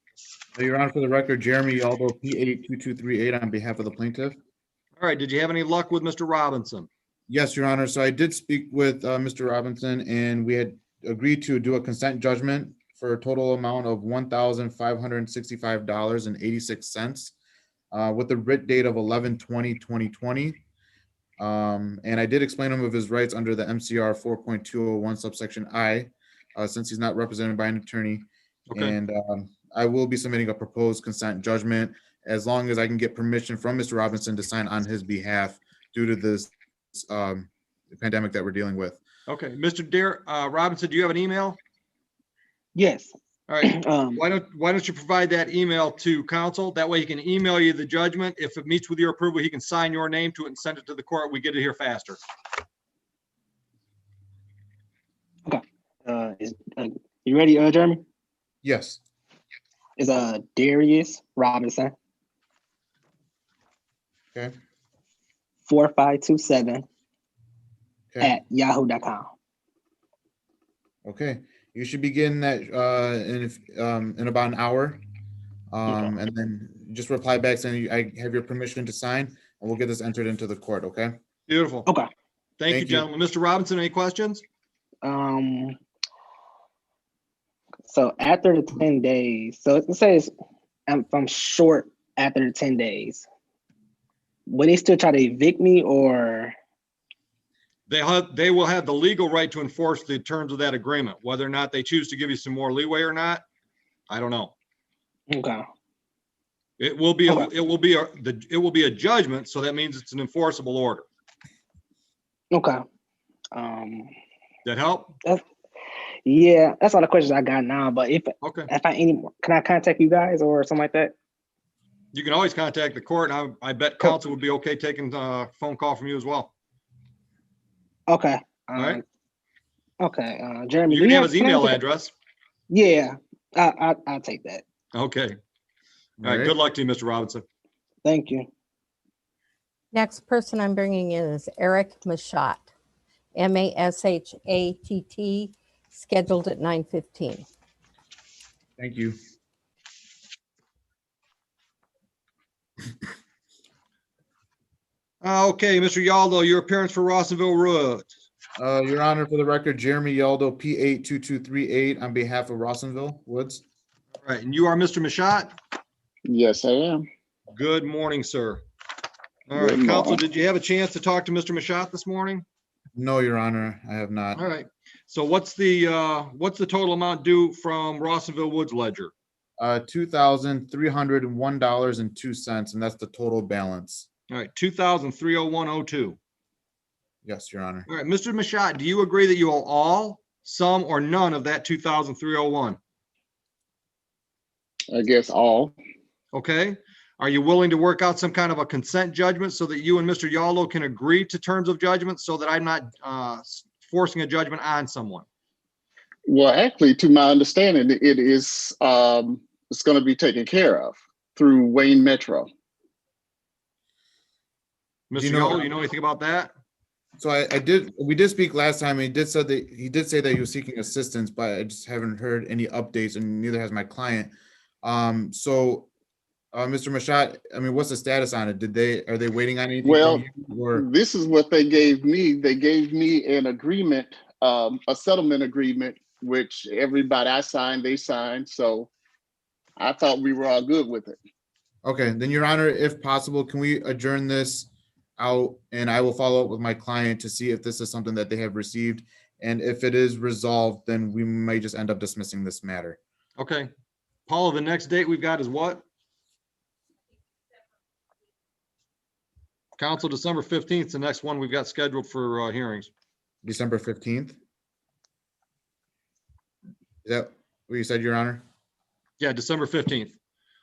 Your Honor, for the record, Jeremy Yaldo, P82238 on behalf of the plaintiff. All right, did you have any luck with Mr. Robinson? Yes, Your Honor. So I did speak with Mr. Robinson, and we had agreed to do a consent judgment for a total amount of $1,565.86 with the writ date of 11/20/2020. And I did explain him of his rights under the MCR 4.201 subsection I, since he's not represented by an attorney. Okay. And I will be submitting a proposed consent judgment as long as I can get permission from Mr. Robinson to sign on his behalf due to this pandemic that we're dealing with. Okay, Mr. Robinson, do you have an email? Yes. All right. Why don't you provide that email to counsel? That way he can email you the judgment. If it meets with your approval, he can sign your name to it and send it to the court. We get it here faster. Okay. You ready, Jeremy? Yes. It's Darius Robinson. Okay. 4527 Okay. at yahoo.com. Okay. You should be getting that in about an hour. And then just reply back saying I have your permission to sign, and we'll get this entered into the court. Okay. Beautiful. Okay. Thank you, gentlemen. Mr. Robinson, any questions? So after the 10 days, so it says if I'm short after the 10 days, will they still try to evict me, or? They will have the legal right to enforce the terms of that agreement. Whether or not they choose to give you some more leeway or not, I don't know. Okay. It will be a judgment, so that means it's an enforceable order. Okay. That help? Yeah, that's all the questions I got now. But if I can I contact you guys or something like that? You can always contact the court, and I bet counsel would be okay taking a phone call from you as well. Okay. All right. Okay. Jeremy, You can have his email address. Yeah, I'll take that. Okay. All right. Good luck to you, Mr. Robinson. Thank you. Next person I'm bringing in is Eric Mashat, MASHATT, scheduled at 9:15. Thank you. Okay, Mr. Yaldo, your appearance for Rossville Woods. Your Honor, for the record, Jeremy Yaldo, P82238 on behalf of Rossville Woods. All right, and you are Mr. Mashat? Yes, I am. Good morning, sir. All right, counsel, did you have a chance to talk to Mr. Mashat this morning? No, Your Honor, I have not. All right. So what's the total amount due from Rossville Woods ledger? $2,301.02, and that's the total balance. All right, $2,301.02. Yes, Your Honor. All right, Mr. Mashat, do you agree that you owe all, some, or none of that $2,301? I guess all. Okay. Are you willing to work out some kind of a consent judgment so that you and Mr. Yaldo can agree to terms of judgment so that I'm not forcing a judgment on someone? Well, actually, to my understanding, it is it's going to be taken care of through Wayne Metro. Mr. Yaldo, you know anything about that? So we did speak last time. He did say that he was seeking assistance, but I just haven't heard any updates, and neither has my client. Mr. Mashat, I mean, what's the status on it? Are they waiting on anything? Well, this is what they gave me. They gave me an agreement, a settlement agreement, which everybody I signed, they signed. So I thought we were all good with it. Okay, then Your Honor, if possible, can we adjourn this out, and I will follow up with my client to see if this is something that they have received. And if it is resolved, then we may just end up dismissing this matter. Okay. Paula, the next date we've got is what? Council, December 15th, the next one we've got scheduled for hearings. December 15th? Is that what you said, Your Honor? Yeah, December 15th.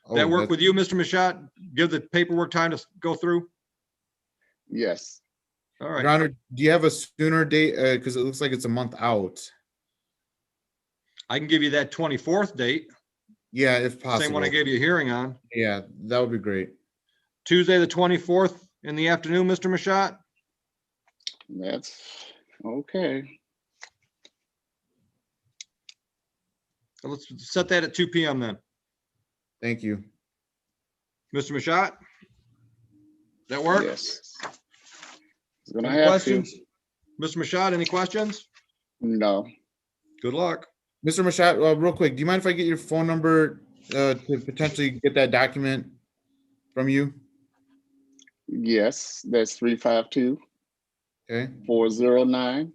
Oh, That work with you, Mr. Mashat? Give the paperwork time to go through? Yes. All right. Your Honor, do you have a sooner date? Because it looks like it's a month out. I can give you that 24th date. Yeah, if possible. Same one I gave you a hearing on. Yeah, that would be great. Tuesday, the 24th in the afternoon, Mr. Mashat? That's okay. Let's set that at 2 p.m. then. Thank you. Mr. Mashat? That work? Yes. It's gonna Any have questions? to. Mr. Mashat, any questions? No. Good luck. Mr. Mashat, real quick, do you mind if I get your phone number to potentially get that document from you? Yes, that's 352 Okay. 409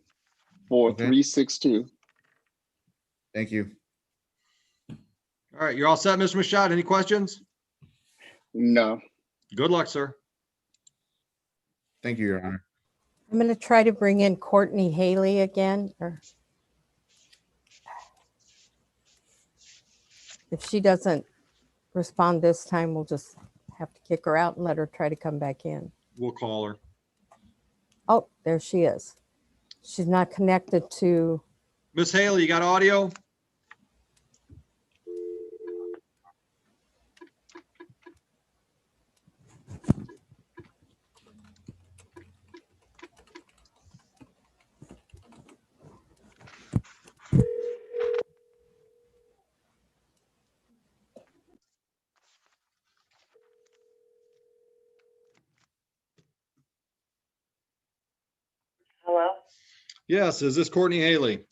4362. Thank you. All right, you're all set, Mr. Mashat. Any questions? No. Good luck, sir. Thank you, Your Honor. I'm going to try to bring in Courtney Haley again. Or if she doesn't respond this time, we'll just have to kick her out and let her try to come back in. We'll call her. Oh, there she is. She's not connected to. Miss Haley, you got audio? Hello? Yes, is this Courtney Haley?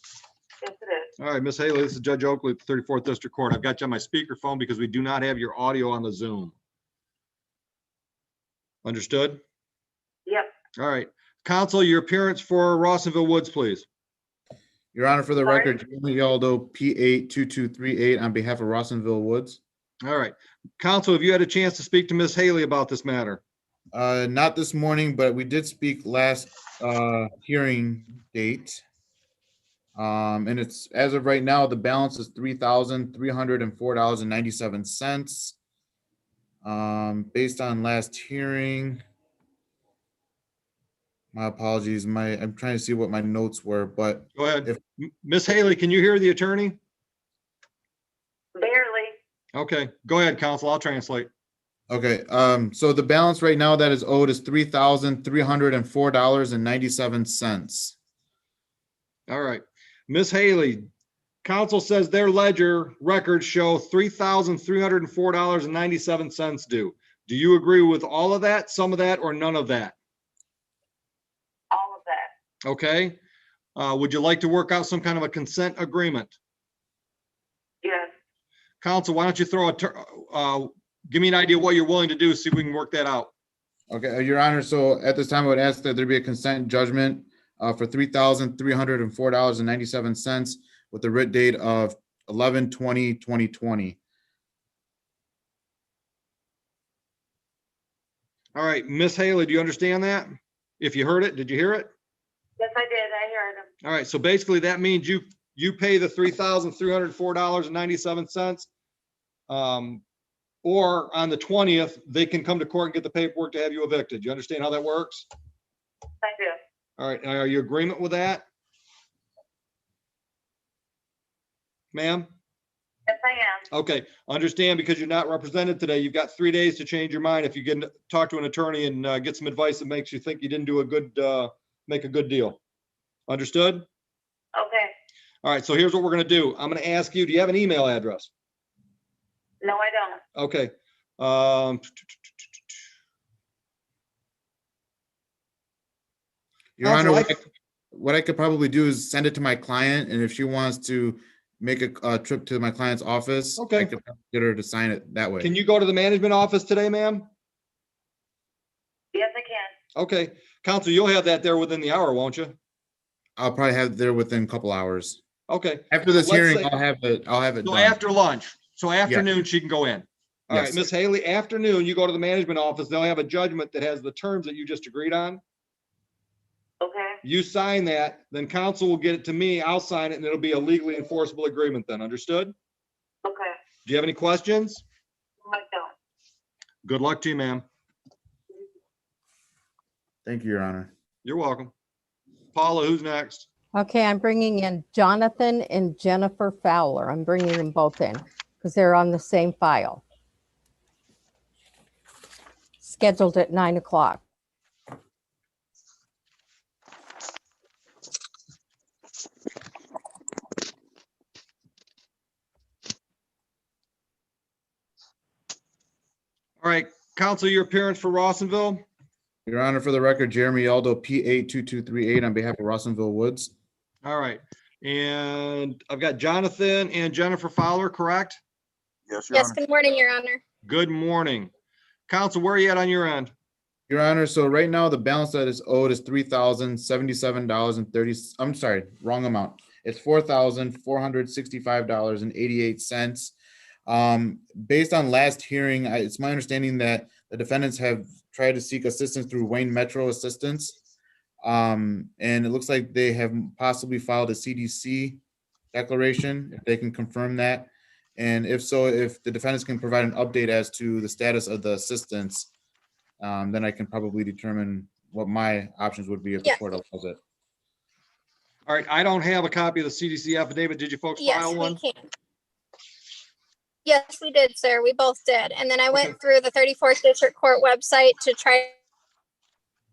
Yes, it is. All right, Miss Haley, this is Judge Oakley at the 34th District Court. I've got you on my speakerphone because we do not have your audio on the Zoom. Understood? Yep. All right. Counsel, your appearance for Rawsonville Woods, please. Your Honor, for the record, Jeremy Aldo, P82238 on behalf of Rawsonville Woods. All right. Counsel, have you had a chance to speak to Miss Haley about this matter? Not this morning, but we did speak last hearing date. And it's, as of right now, the balance is $3,304.97. Based on last hearing, my apologies, I'm trying to see what my notes were, but go ahead. Miss Haley, can you hear the attorney? Barely. Okay, go ahead, counsel. I'll translate. Okay, so the balance right now that is owed is $3,304.97. All right. Miss Haley, counsel says their ledger records show $3,304.97 due. Do you agree with all of that, some of that, or none of that? All of that. Okay. Would you like to work out some kind of a consent agreement? Yes. Counsel, why don't you give me an idea what you're willing to do, see if we can work that out. Okay, Your Honor, so at this time, I would ask that there be a consent judgment for $3,304.97 with the writ date of 11/20/2020. All right, Miss Haley, do you understand that? If you heard it, did you hear it? Yes, I did. I heard him. All right, so basically that means you pay the $3,304.97. Or on the 20th, they can come to court and get the paperwork to have you evicted. You understand how that works? I do. All right, are you in agreement with that? Ma'am? Yes, I am. Okay, understand, because you're not represented today, you've got 3 days to change your mind if you can talk to an attorney and get some advice that makes you think you didn't do make a good deal. Understood? Okay. All right, so here's what we're gonna do. I'm gonna ask you, do you have an email address? No, I don't. Okay. Your Honor, what I could probably do is send it to my client, and if she wants to make a trip to my client's office, okay, I could get her to sign it that way. Can you go to the management office today, ma'am? Yes, I can. Okay, counsel, you'll have that there within the hour, won't you? I'll probably have it there within a couple hours. Okay. After this So let's hearing, say- I'll have it So done. after lunch. So afternoon, she can go in. All right, Yes. Miss Haley, afternoon, you go to the management office. They'll have a judgment that has the terms that you just agreed on. Okay. You sign that, then counsel will get it to me. I'll sign it, and it'll be a legally enforceable agreement then. Understood? Okay. Do you have any questions? No, I don't. Good luck to you, ma'am. Thank you, Your Honor. You're welcome. Paula, who's next? Okay, I'm bringing in Jonathan and Jennifer Fowler. I'm bringing them both in because they're on the same file. Scheduled at 9 o'clock. All right, counsel, your appearance for Rawsonville. Your Honor, for the record, Jeremy Aldo, P82238 on behalf of Rawsonville Woods. All right, and I've got Jonathan and Jennifer Fowler, correct? Yes, Yes, good morning, Your Honor. Good morning. Counsel, where are you at on your end? Your Honor, so right now the balance that is owed is $3,077.30. I'm sorry, wrong amount. It's $4,465.88. Based on last hearing, it's my understanding that the defendants have tried to seek assistance through Wayne Metro Assistance. And it looks like they have possibly filed a CDC declaration, if they can confirm that. And if so, if the defendants can provide an update as to the status of the assistance, then I can probably determine what my options would be if the court allows it. All right, I don't have a copy of the CDC affidavit. Did you folks file one? Yes, we can. Yes, we did, sir. We both did. And then I went through the 34th District Court website to try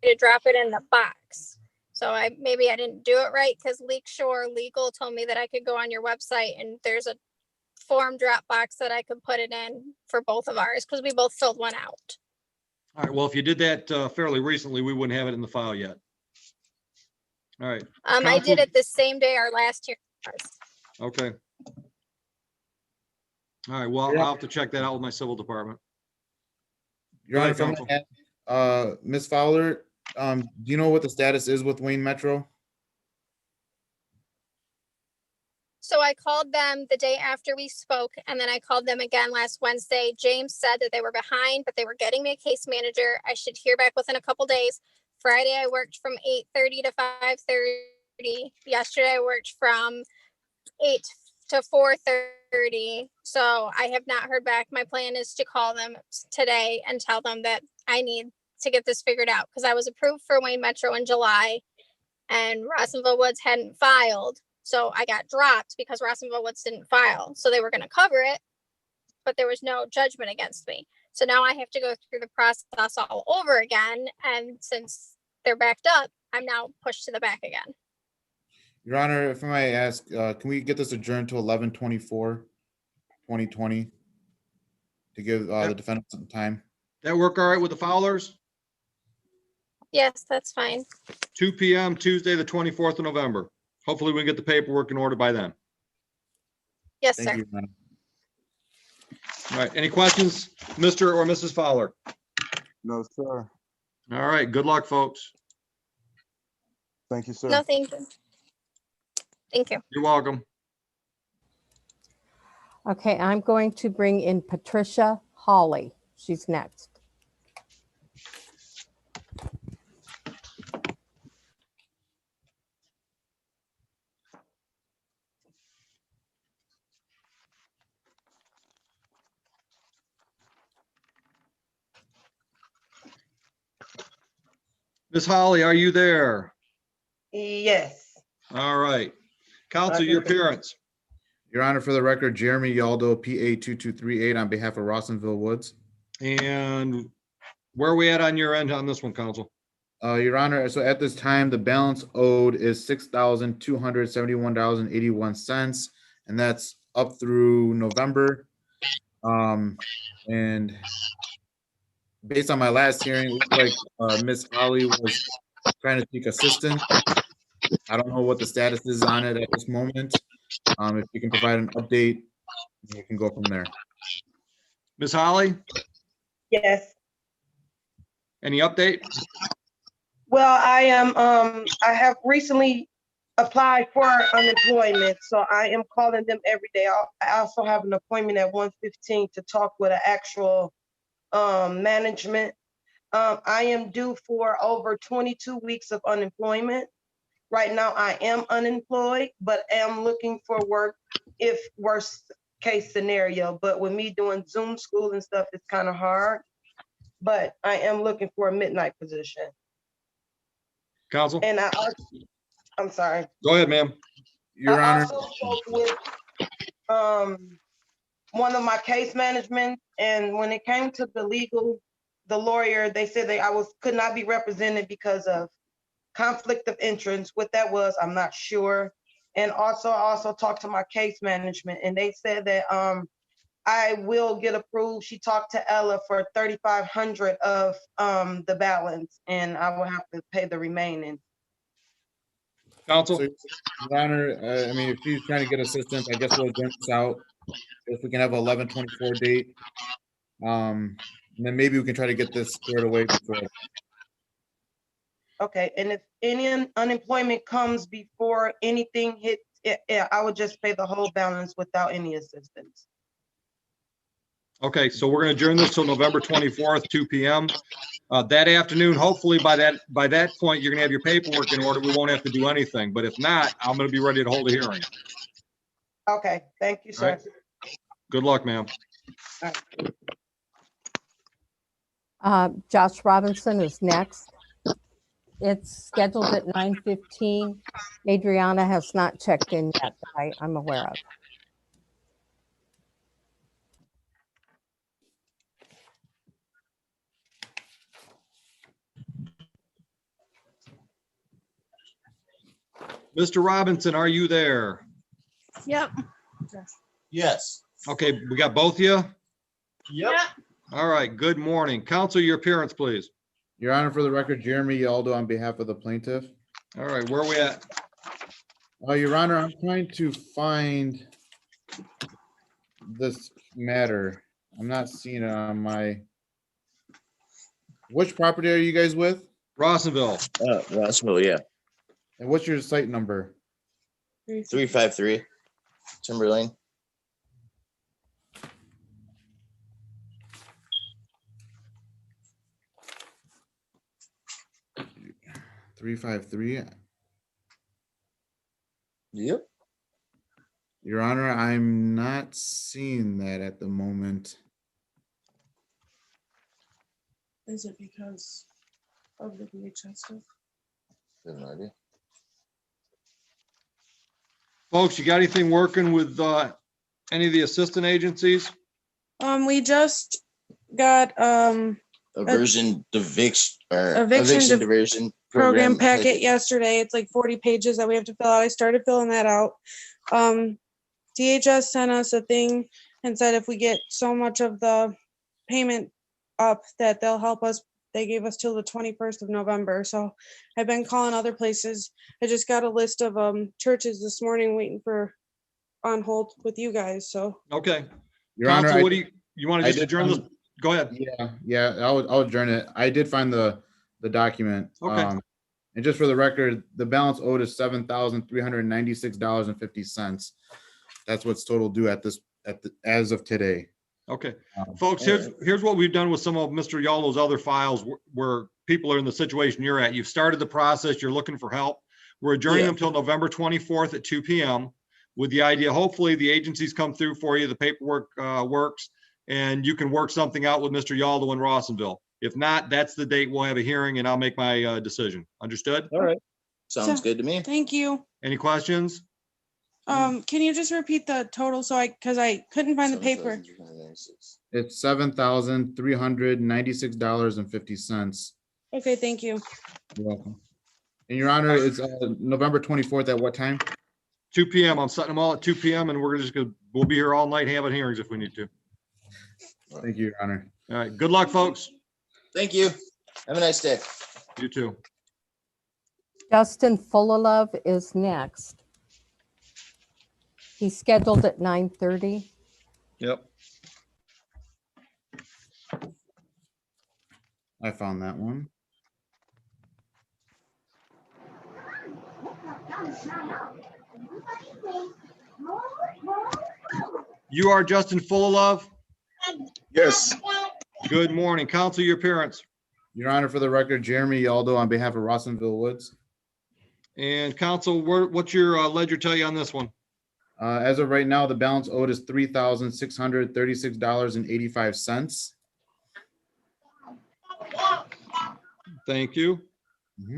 to drop it in the box. So maybe I didn't do it right because Lakeshore Legal told me that I could go on your website and there's a form drop box that I could put it in for both of ours because we both filled one out. All right, well, if you did that fairly recently, we wouldn't have it in the file yet. All right. I did it the same day our last hearing was. Okay. All right, well, I'll have to check that out with my civil department. Your Honor, from Ms. Fowler, do you know what the status is with Wayne Metro? So I called them the day after we spoke, and then I called them again last Wednesday. James said that they were behind, but they were getting me a case manager. I should hear back within a couple days. Friday, I worked from 8:30 to 5:30. Yesterday, I worked from 8 to 4:30. So I have not heard back. My plan is to call them today and tell them that I need to get this figured out because I was approved for Wayne Metro in July and Rawsonville Woods hadn't filed. So I got dropped because Rawsonville Woods didn't file. So they were going to cover it, but there was no judgment against me. So now I have to go through the process all over again. And since they're backed up, I'm now pushed to the back again. Your Honor, if I may ask, can we get this adjourned to 11/24/2020 to give the defendant some time? That work all right with the Fowlers? Yes, that's fine. 2 p.m. Tuesday, the 24th of November. Hopefully we can get the paperwork in order by then. Yes, Thank sir. you, Your Honor. All right, any questions, Mr. or Mrs. Fowler? No, sir. All right, good luck, folks. Thank you, sir. No, thank you. Thank you. You're welcome. Okay, I'm going to bring in Patricia Hawley. She's next. Ms. Holly, are you there? Yes. All right. Counsel, your appearance. Your Honor, for the record, Jeremy Yaldo, PA2238 on behalf of Rawsonville Woods. And where are we at on your end on this one, counsel? Your Honor, so at this time, the balance owed is $6,271.81, and that's up through November. And based on my last hearing, it looks like Ms. Holly was trying to seek assistance. I don't know what the status is on it at this moment. If you can provide an update, we can go from there. Ms. Holly, Yes. any update? Well, I am, I have recently applied for unemployment, so I am calling them every day. I also have an appointment at 1:15 to talk with an actual management. I am due for over 22 weeks of unemployment. Right now, I am unemployed, but am looking for work if worst case scenario. But with me doing Zoom school and stuff, it's kind of hard. But I am looking for a midnight position. Counsel? And I'm sorry. Go ahead, ma'am. Your Honor. I also spoke with one of my case management, and when it came to the lawyer, they said that I could not be represented because of conflict of interest. What that was, I'm not sure. And also, I also talked to my case management, and they said that I will get approved. She talked to Ella for 3,500 of the balance, and I will have to pay the remaining. Counsel? So, Your Honor, I mean, if she's trying to get assistance, I guess we'll adjourn this out. If we can have 11/24 date. And then maybe we can try to get this squared away before. Okay, and if any unemployment comes before anything hits, I would just pay the whole balance without any assistance. Okay, so we're going to adjourn this till November 24th, 2 p.m. That afternoon, hopefully by that point, you're going to have your paperwork in order. We won't have to do anything. But if not, I'm going to be ready to hold a hearing. Okay, thank you, All sir. right. Good luck, ma'am. Josh Robinson is next. It's scheduled at 9:15. Adriana has not checked in yet that I'm aware of. Mr. Robinson, are you there? Yep. Yes. Okay, we got both of you? Yep. All right, good morning. Counsel, your appearance, please. Your Honor, for the record, Jeremy Yaldo on behalf of the plaintiff. All right, where are we at? Your Honor, I'm trying to find this matter. I'm not seeing it on my. Which property are you guys with? Rossville. Rossville, yeah. And what's your site number? 353 Timber Lane. Three 353. Yep. Your Honor, I'm not seeing that at the moment. Is it because of the VHS stuff? I have no idea. Folks, you got anything working with any of the assistant agencies? We just got Eviction eviction diversion program packet yesterday. It's like 40 pages that we have to fill out. I started filling that out. DHS sent us a thing and said if we get so much of the payment up that they'll help us. They gave us till the 21st of November. So I've been calling other places. I just got a list of churches this morning waiting for on hold with you guys. So Okay. Your Honor, Counsel, what do you want to just adjourn this? Go ahead. Yeah, I'll adjourn it. I did find the document. Okay. And just for the record, the balance owed is $7,396.50. That's what's total due as of today. Okay, folks, here's what we've done with some of Mr. Yallo's other files where people are in the situation you're at. You've started the process, you're looking for help. We're adjourning them until November 24th at 2 p.m. with the idea, hopefully the agencies come through for you, the paperwork works, and you can work something out with Mr. Yaldo in Rawsonville. If not, that's the date we'll have a hearing and I'll make my decision. Understood? All right. Sounds good to me. thank you. Any questions? Can you just repeat the total because I couldn't find the paper. It's $7,396.50. Okay, thank you. You're welcome. And Your Honor, it's November 24th at what time? 2 p.m. I'm setting them all at 2 p.m. and we'll be here all night having hearings if we need to. Thank you, Your Honor. All right, good luck, folks. Thank you. Have a nice day. You too. Justin Fullalove is next. He's scheduled at 9:30. Yep. I found that one. You are Justin Fullalove? Yes. Good morning. Counsel, your appearance. Your Honor, for the record, Jeremy Yaldo on behalf of Rawsonville Woods. And counsel, what's your ledger tell you on this one? As of right now, the balance owed is $3,636.85. Thank you.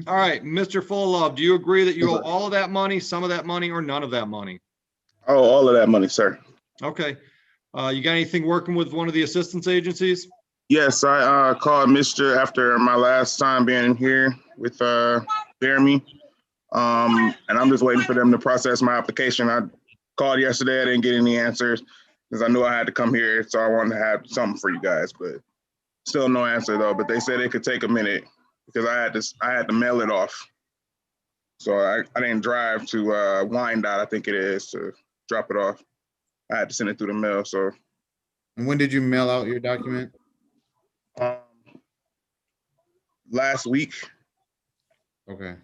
All right, Mr. Fullalove, do you agree that you owe all of that money, some of that money, or none of that money? Oh, all of that money, sir. Okay. You got anything working with one of the assistance agencies? Yes, I called Mr. after my last time being in here with Jeremy. And I'm just waiting for them to process my application. I called yesterday, I didn't get any answers. because I knew I had to come here, so I wanted to have something for you guys, but still no answer though. But they said it could take a minute because I had to mail it off. So I didn't drive to Wyandotte, I think it is, to drop it off. I had to send it through the mail. So. And when did you mail out your document? Last week. Okay.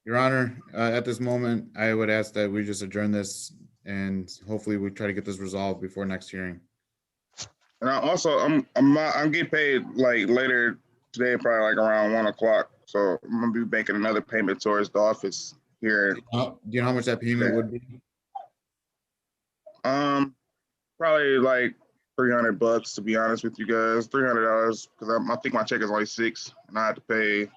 Your Honor, at this moment, I would ask that we just adjourn this and hopefully we try to get this resolved before next hearing. And I'm getting paid like later today, probably like around 1 o'clock. So I'm gonna be making another payment towards the office here. Do you know how much that payment would be? Probably like $300 to be honest with you guys, $300 because I think my check is only $6, and I have to pay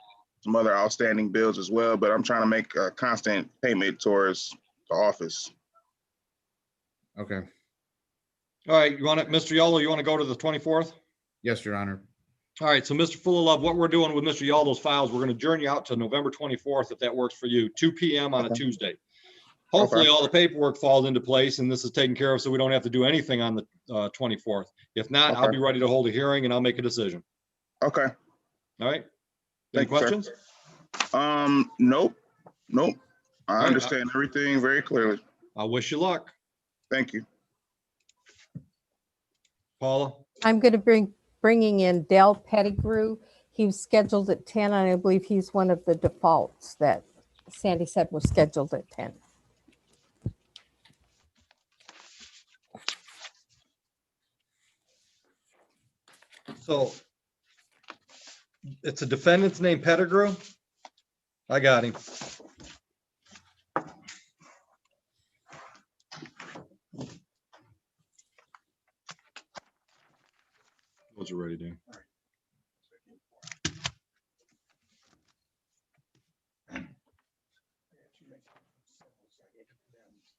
some other outstanding bills as well. But I'm trying to make a constant payment towards the office. Okay. All right, you want it, Mr. Yolo, you want to go to the 24th? Yes, Your Honor. All right, so Mr. Fullilove, what we're doing with Mr. Yolo's files, we're going to adjourn you out to November 24th, if that works for you, 2 p.m. on a Tuesday. Hopefully all the paperwork falls into place and this is taken care of so we don't have to do anything on the 24th. If not, I'll be ready to hold a hearing and I'll make a decision. Okay. All right. Any questions? Nope. I understand everything very clearly. I wish you luck. Thank you. Paula? I'm going to bringing in Dale Pettigrew. He was scheduled at 10, and I believe he's one of the defaults that Sandy said was scheduled at 10. So it's a defendant's name, Pettigrew? I got him. What's it ready to do?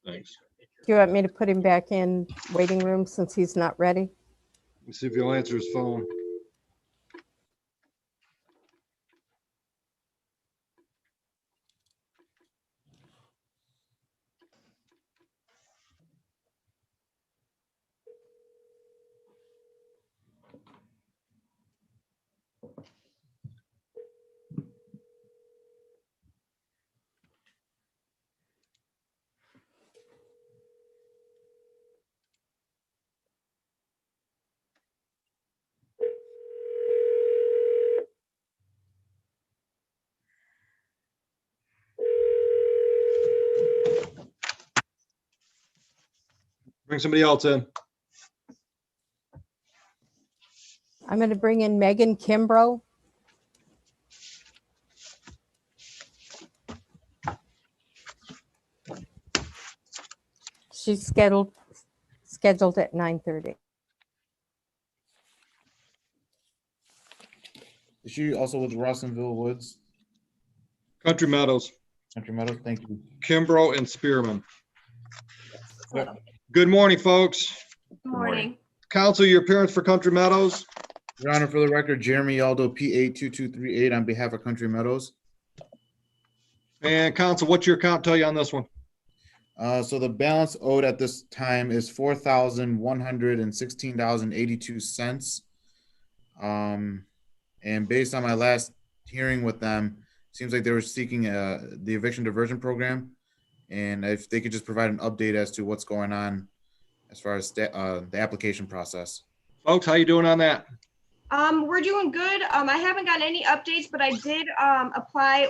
Thanks. Do you want me to put him back in waiting room since he's not ready? Let's see if he'll answer his phone. Bring somebody else in. I'm going to bring in Megan Kimbrough. She's scheduled at 9:30. Is she also with Rossonville Woods? Country Meadows. Country Meadows, thank you. Kimbrough and Spearman. Good morning, folks. Good morning. Counsel, your appearance for Country Meadows. Your Honor, for the record, Jeremy Aldo, P82238 on behalf of Country Meadows. And counsel, what's your account tell you on this one? So the balance owed at this time is $4,116.82. And based on my last hearing with them, seems like they were seeking the eviction diversion program. And if they could just provide an update as to what's going on as far as the application process. Folks, how you doing on that? We're doing good. I haven't gotten any updates, but I did apply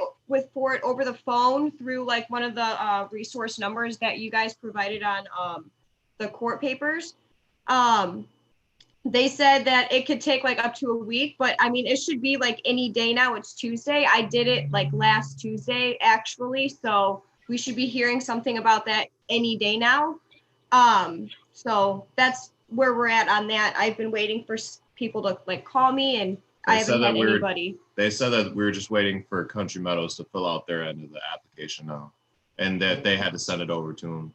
for it over the phone through like one of the resource numbers that you guys provided on the court papers. They said that it could take like up to a week, but I mean, it should be like any day now. It's Tuesday. I did it like last Tuesday, actually. So we should be hearing something about that any day now. So that's where we're at on that. I've been waiting for people to like call me, and I haven't had anybody. They said that we were just waiting for Country Meadows to fill out their end of the application now, and that they had to send it over to them.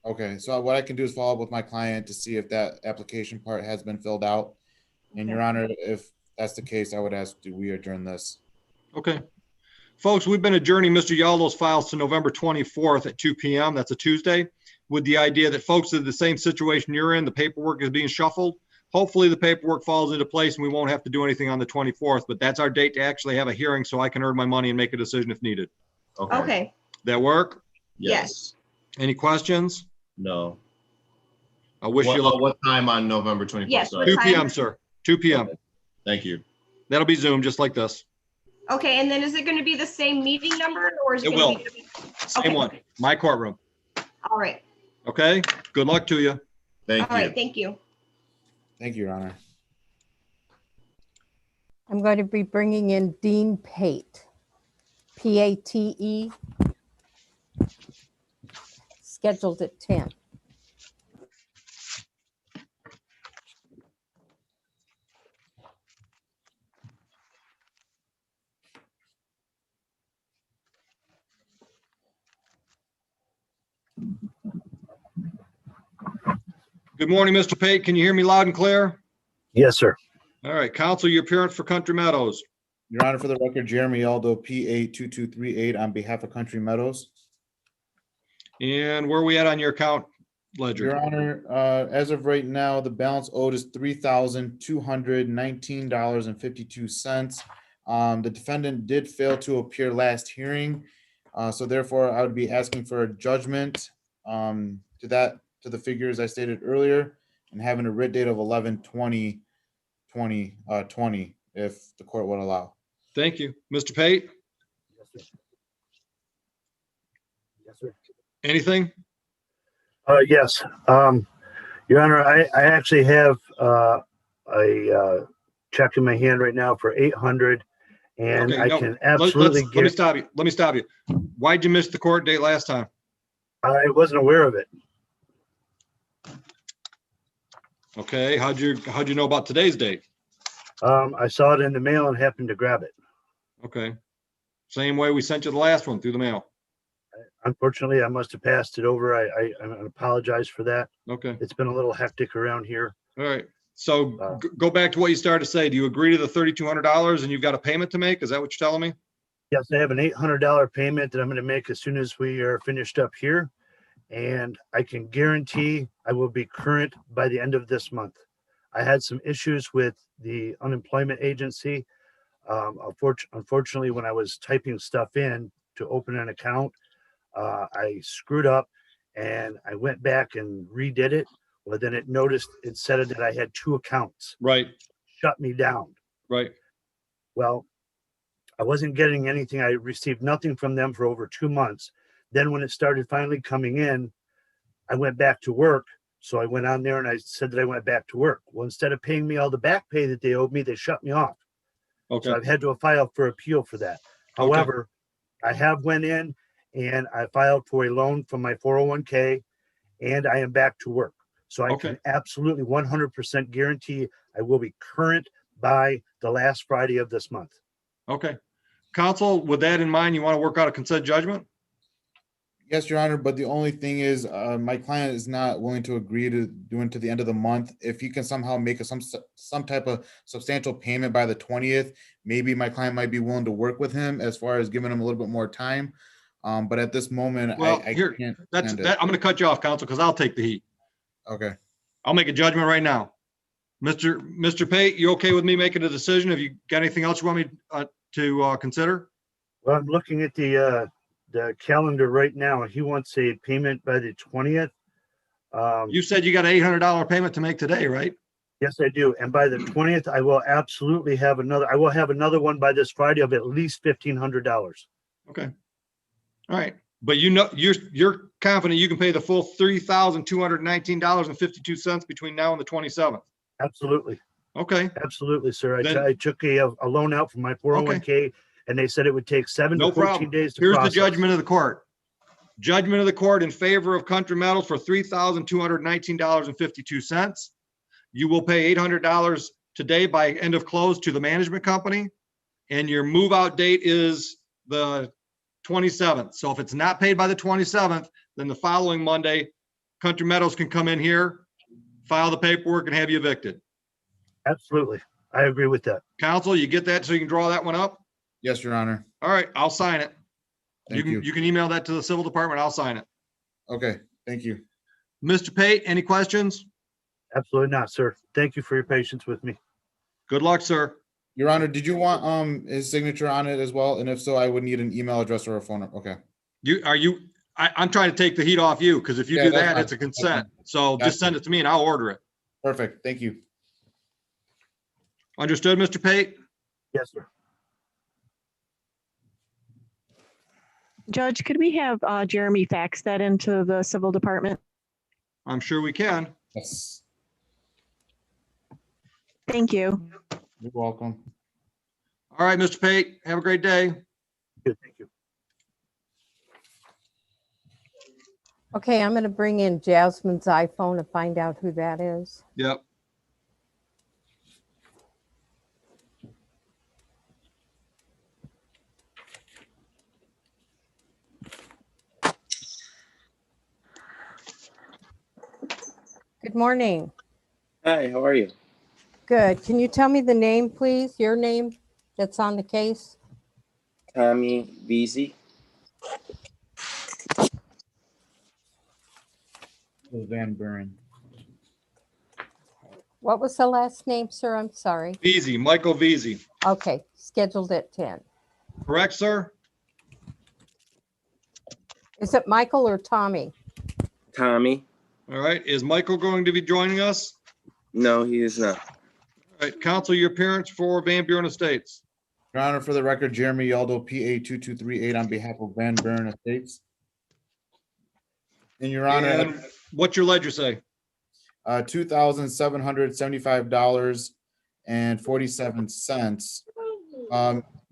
Okay, so what I can do is follow up with my client to see if that application part has been filled out. And Your Honor, if that's the case, I would ask, do we adjourn this? Okay. Folks, we've been adjourning Mr. Yaldo's files to November 24th at 2 p.m. That's a Tuesday. with the idea that folks are in the same situation you're in, the paperwork is being shuffled. Hopefully the paperwork falls into place and we won't have to do anything on the 24th, but that's our date to actually have a hearing so I can earn my money and make a decision if needed. Okay. That work? Yes. Any questions? No. I wish you luck. What time on November 21st? Yes, what 2 time? p.m., sir. 2 p.m. Okay. Thank you. That'll be Zoom, just like this. Okay, and then is it going to be the same meeting number or is it It going will. to be? Same Okay. one. My courtroom. All right. Okay? Good luck to you. Thank All right. Thank you. Thank you, Your Honor. I'm going to be bringing in Dean Pate, P-A-T-E, scheduled at 10. Good morning, Mr. Pate. Can you hear me loud and clear? Yes, sir. All right, counsel, your appearance for Country Meadows. Your Honor, for the record, Jeremy Aldo, P82238 on behalf of Country Meadows. And where are we at on your account ledger? Your Honor, as of right now, the balance owed is $3,219.52. The defendant did fail to appear last hearing, so therefore I would be asking for a judgment to the figures I stated earlier, and having a writ date of 11/20/2020 if the court would allow. Thank you. Mr. Pate, Yes, sir. anything? Yes. Your Honor, I actually have a check in my hand right now for 800, and Okay, I no, can absolutely let me stop you. Let me stop you. Why'd you miss the court date last time? I wasn't aware of it. Okay, how'd you know about today's date? I saw it in the mail and happened to grab it. Okay. Same way we sent you the last one, through the mail. Unfortunately, I must have passed it over. I apologize for that. Okay. It's been a little hectic around here. All right. So go back to what you started to say. Do you agree to the $3,200 and you've got a payment to make? Is that what you're telling me? Yes, I have an $800 payment that I'm going to make as soon as we are finished up here. And I can guarantee I will be current by the end of this month. I had some issues with the unemployment agency. Unfortunately, when I was typing stuff in to open an account, I screwed up and I went back and redid it. Well, then it said that I had 2 accounts. Right. Shut me down. Right. Well, I wasn't getting anything. I received nothing from them for over 2 months. Then when it started finally coming in, I went back to work. So I went on there and I said that I went back to work. Well, instead of paying me all the back pay that they owed me, they shut me off. Okay. So I've had to file for appeal for that. However, I have went in and I filed for a loan from my 401k and I am back to work. So I can absolutely 100% guarantee I will be current by the last Friday of this month. Okay. Counsel, with that in mind, you want to work out a consent judgment? Yes, Your Honor, but the only thing is my client is not willing to agree to doing to the end of the month. If you can somehow make some type of substantial payment by the 20th, maybe my client might be willing to work with him as far as giving him a little bit more time. But at this moment, Well, I here, can't. I'm going to cut you off, counsel, because I'll take the heat. Okay. I'll make a judgment right now. Mr. Pate, you okay with me making a decision? Have you got anything else you want me to consider? Well, I'm looking at the calendar right now, and he wants a payment by the 20th. You said you got an $800 payment to make today, right? Yes, I do. And by the 20th, I will absolutely have another. I will have another one by this Friday of at least $1,500. Okay. All right. But you know, you're confident you can pay the full $3,219.52 between now and the 27th. Absolutely. Okay. Absolutely, sir. Then- I took a loan out from my 401k, and they said it would take 7 No to 14 problem. days to Here's process. the judgment of the court. Judgment of the court in favor of Country Metals for $3,219.52. You will pay $800 today by end of close to the management company, and your move out date is the 27th. So if it's not paid by the 27th, then the following Monday, Country Metals can come in here, file the paperwork, and have you evicted. Absolutely. I agree with that. Counsel, you get that so you can draw that one up? Yes, Your Honor. All right, I'll sign it. Thank you. You can email that to the civil department. I'll sign it. Okay, thank you. Mr. Pate, any questions? Absolutely not, sir. Thank you for your patience with me. Good luck, sir. Your Honor, did you want his signature on it as well? And if so, I would need an email address or a phone number. Okay. I'm trying to take the heat off you, because if you Yeah, do that's that, fine. it's a That's consent. fine. So Gotcha. just send it to me and I'll order it. Perfect. Thank you. Understood, Mr. Pate? Yes, sir. Judge, could we have Jeremy fax that into the civil department? I'm sure we can. Yes. Thank you. You're welcome. All right, Mr. Pate, have a great day. Good, thank you. Okay, I'm going to bring in Jasmine's iPhone and find out who that is. Yep. Good morning. Hi, how are you? Good. Can you tell me the name, please? Your name that's on the case? Tommy Veazey. Van Buren. What was the last name, sir? I'm sorry. Veazey, Michael Veazey. Okay, scheduled at 10. Correct, sir? Is it Michael or Tommy? Tommy. All right. Is Michael going to be joining us? No, he is not. All right. Counsel, your appearance for Van Buren Estates. Your Honor, for the record, Jeremy Yaldo, PA 2238 on behalf of Van Buren Estates. And Your Honor, And what's your ledger say? $2,775.47.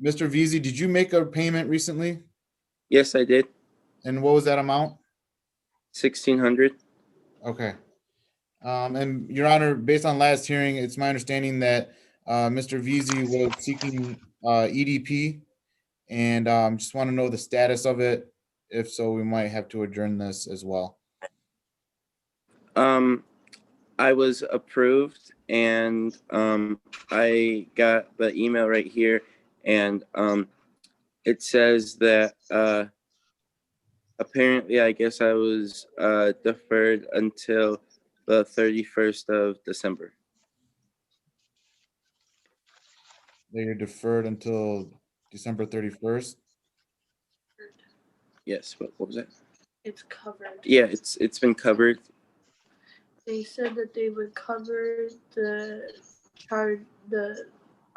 Mr. Veazey, did you make a payment recently? Yes, I did. And what was that amount? 1,600. Okay. And Your Honor, based on last hearing, it's my understanding that Mr. Veazey was seeking EDP, and just want to know the status of it. If so, we might have to adjourn this as well. I was approved, and I got the email right here, and it says that apparently, I guess I was deferred until the 31st of December. That you're deferred until December 31st? Yes, what was that? It's covered. Yeah, it's been covered. They said that they would cover the charge, the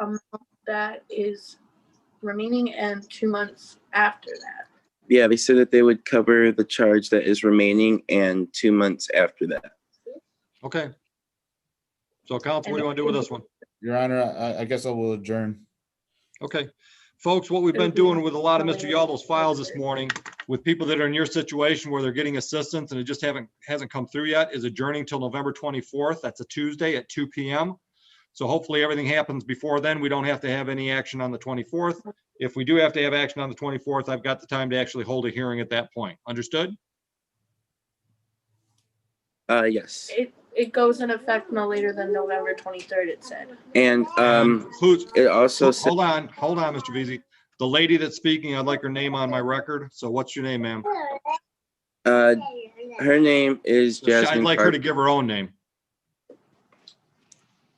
amount that is remaining, and 2 months after that. Yeah, they said that they would cover the charge that is remaining and 2 months after that. Okay. So counsel, what do you want to do with this one? Your Honor, I guess I will adjourn. Okay. Folks, what we've been doing with a lot of Mr. Yaldo's files this morning with people that are in your situation where they're getting assistance and it just hasn't come through yet is adjourning till November 24th. That's a Tuesday at 2 p.m. So hopefully everything happens before then. We don't have to have any action on the 24th. If we do have to have action on the 24th, I've got the time to actually hold a hearing at that point. Understood? Yes. It goes in effect no later than November 23rd, it said. And it also said, hold on, Mr. Veazey. The lady that's speaking, I'd like her name on my record. So what's your name, ma'am? her name is Jasmine. I'd like her to give her own name.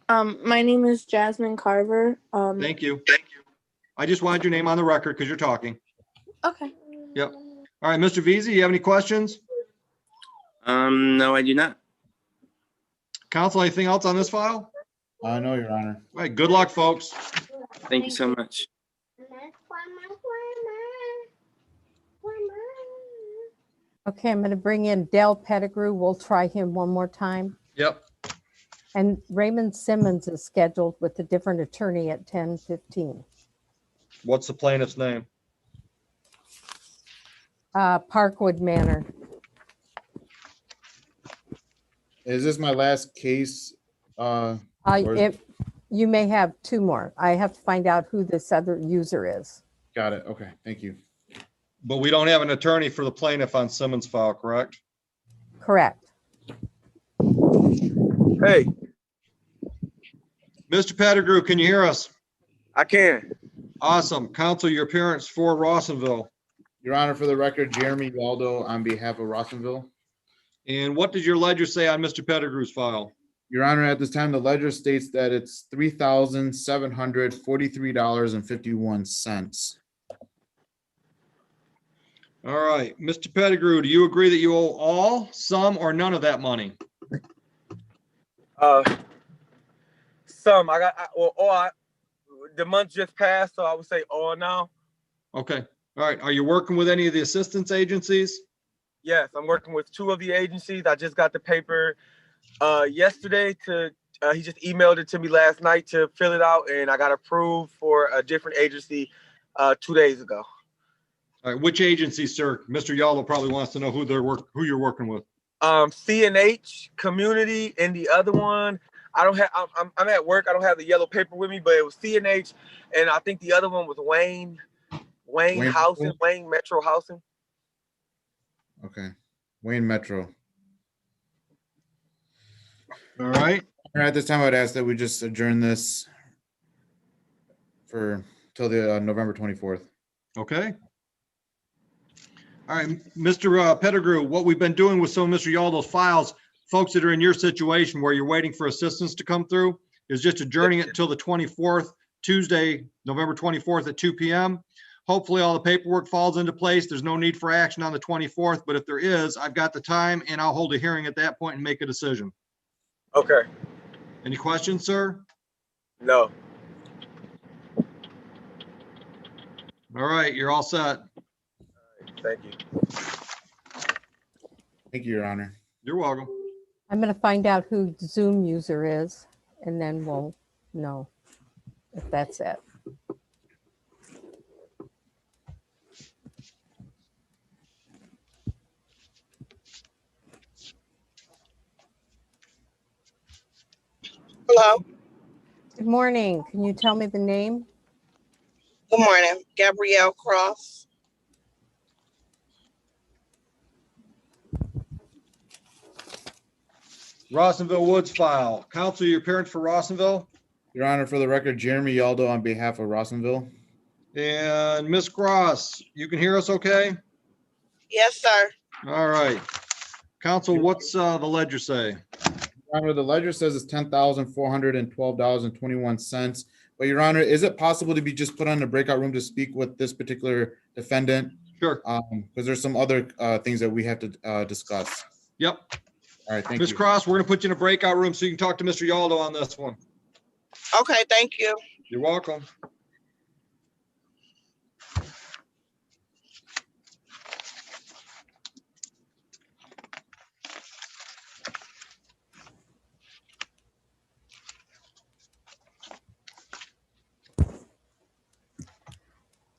My name is Jasmine Carver. Thank you. I just wanted your name on the record because you're talking. Okay. Yep. All right, Mr. Veazey, you have any questions? No, I do not. Counsel, anything else on this file? No, Your Honor. All right, good luck, folks. Thank you so much. Okay, I'm going to bring in Dale Pettigrew. We'll try him one more time. Yep. And Raymond Simmons is scheduled with a different attorney at 10:15. What's the plaintiff's name? Parkwood Manor. Is this my last case? You may have two more. I have to find out who this other user is. Got it. Okay, thank you. But we don't have an attorney for the plaintiff on Simmons' file, correct? Correct. Hey. Mr. Pettigrew, can you hear us? I can. Awesome. Counsel, your appearance for Rawsonville. Your Honor, for the record, Jeremy Waldo on behalf of Rawsonville. And what does your ledger say on Mr. Pettigrew's file? Your Honor, at this time, the ledger states that it's $3,743.51. All right, Mr. Pettigrew, do you agree that you owe all, some, or none of that money? Some the month just passed, so I would say all now. Okay, all right. Are you working with any of the assistance agencies? Yes, I'm working with 2 of the agencies. I just got the paper yesterday he just emailed it to me last night to fill it out, and I got approved for a different agency 2 days ago. All right, which agency, sir? Mr. Yallo probably wants to know who you're working with. CNH Community, and the other one, I don't have. I'm at work. I don't have the yellow paper with me, but it was CNH, and I think the other one was Wayne Housing, Wayne Metro Housing. Okay, Wayne Metro. All right. At this time, I would ask that we just adjourn this till the November 24th. Okay. All right, Mr. Pettigrew, what we've been doing with some of Mr. Yaldo's files, folks that are in your situation where you're waiting for assistance to come through, is just adjourning it until the 24th, Tuesday, November 24th at 2 p.m. Hopefully all the paperwork falls into place. There's no need for action on the 24th, but if there is, I've got the time and I'll hold a hearing at that point and make a decision. Okay. Any questions, sir? No. All right, you're all set. Thank you. Thank you, Your Honor. You're welcome. I'm going to find out who the Zoom user is, and then we'll know if that's it. Hello. Good morning. Can you tell me the name? Good morning. Gabrielle Cross. Rossonville Woods file. Counsel, your appearance for Rossonville? Your Honor, for the record, Jeremy Yaldo on behalf of Rossonville. And Ms. Cross, you can hear us okay? Yes, sir. All right. Counsel, what's the ledger say? Your Honor, the ledger says it's $10,412.21. But Your Honor, is it possible to be just put on the breakout room to speak with this particular defendant? Sure. Because there's some other things that we have to discuss. Yep. All right, thank Ms. you. Cross, we're going to put you in a breakout room so you can talk to Mr. Yaldo on this one. Okay, thank you. You're welcome.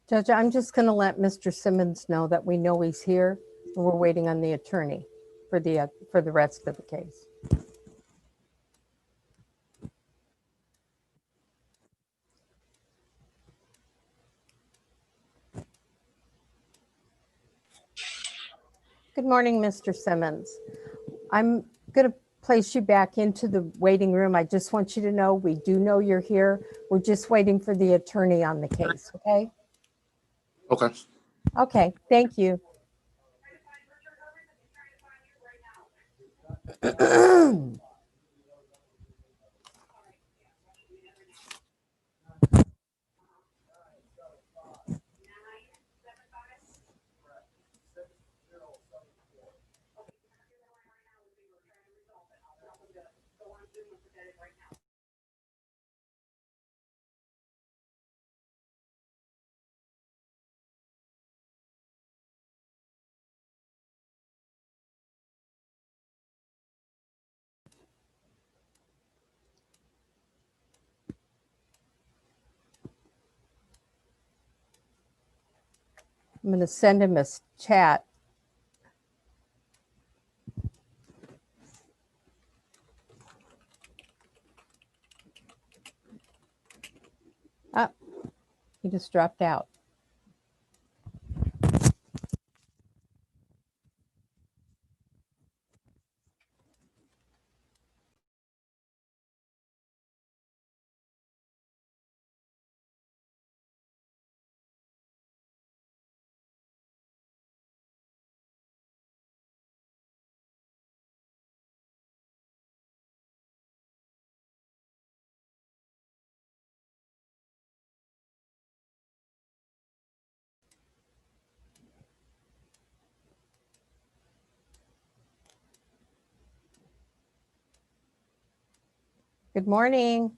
Judge, I'm just going to let Mr. Simmons know that we know he's here, and we're waiting on the attorney for the rest of the case. Good morning, Mr. Simmons. I'm going to place you back into the waiting room. I just want you to know we do know you're here. We're just waiting for the attorney on the case, okay? Okay. Okay, thank you. I'm going to send him a chat. Ah, he just dropped out. Good morning.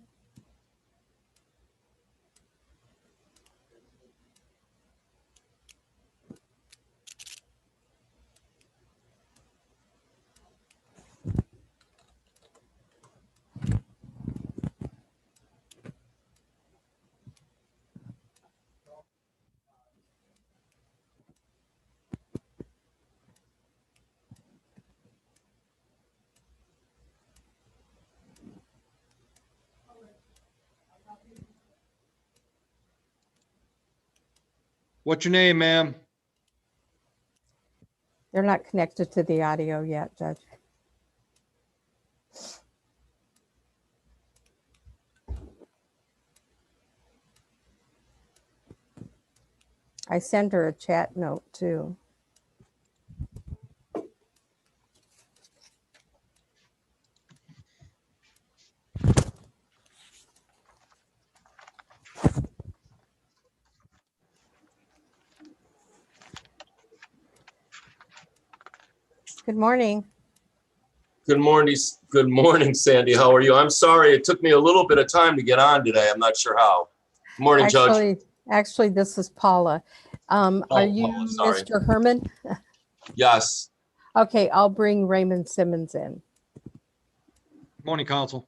What's your name, ma'am? They're not connected to the audio yet, Judge. I sent her a chat note too. Good morning. Good morning. Good morning, Sandy. How are you? I'm sorry. It took me a little bit of time to get on today. I'm not sure how. Good morning, Judge. Actually, this is Paula. Are you Paula, sorry. Mr. Herman? Yes. Okay, I'll bring Raymond Simmons in. Morning, counsel.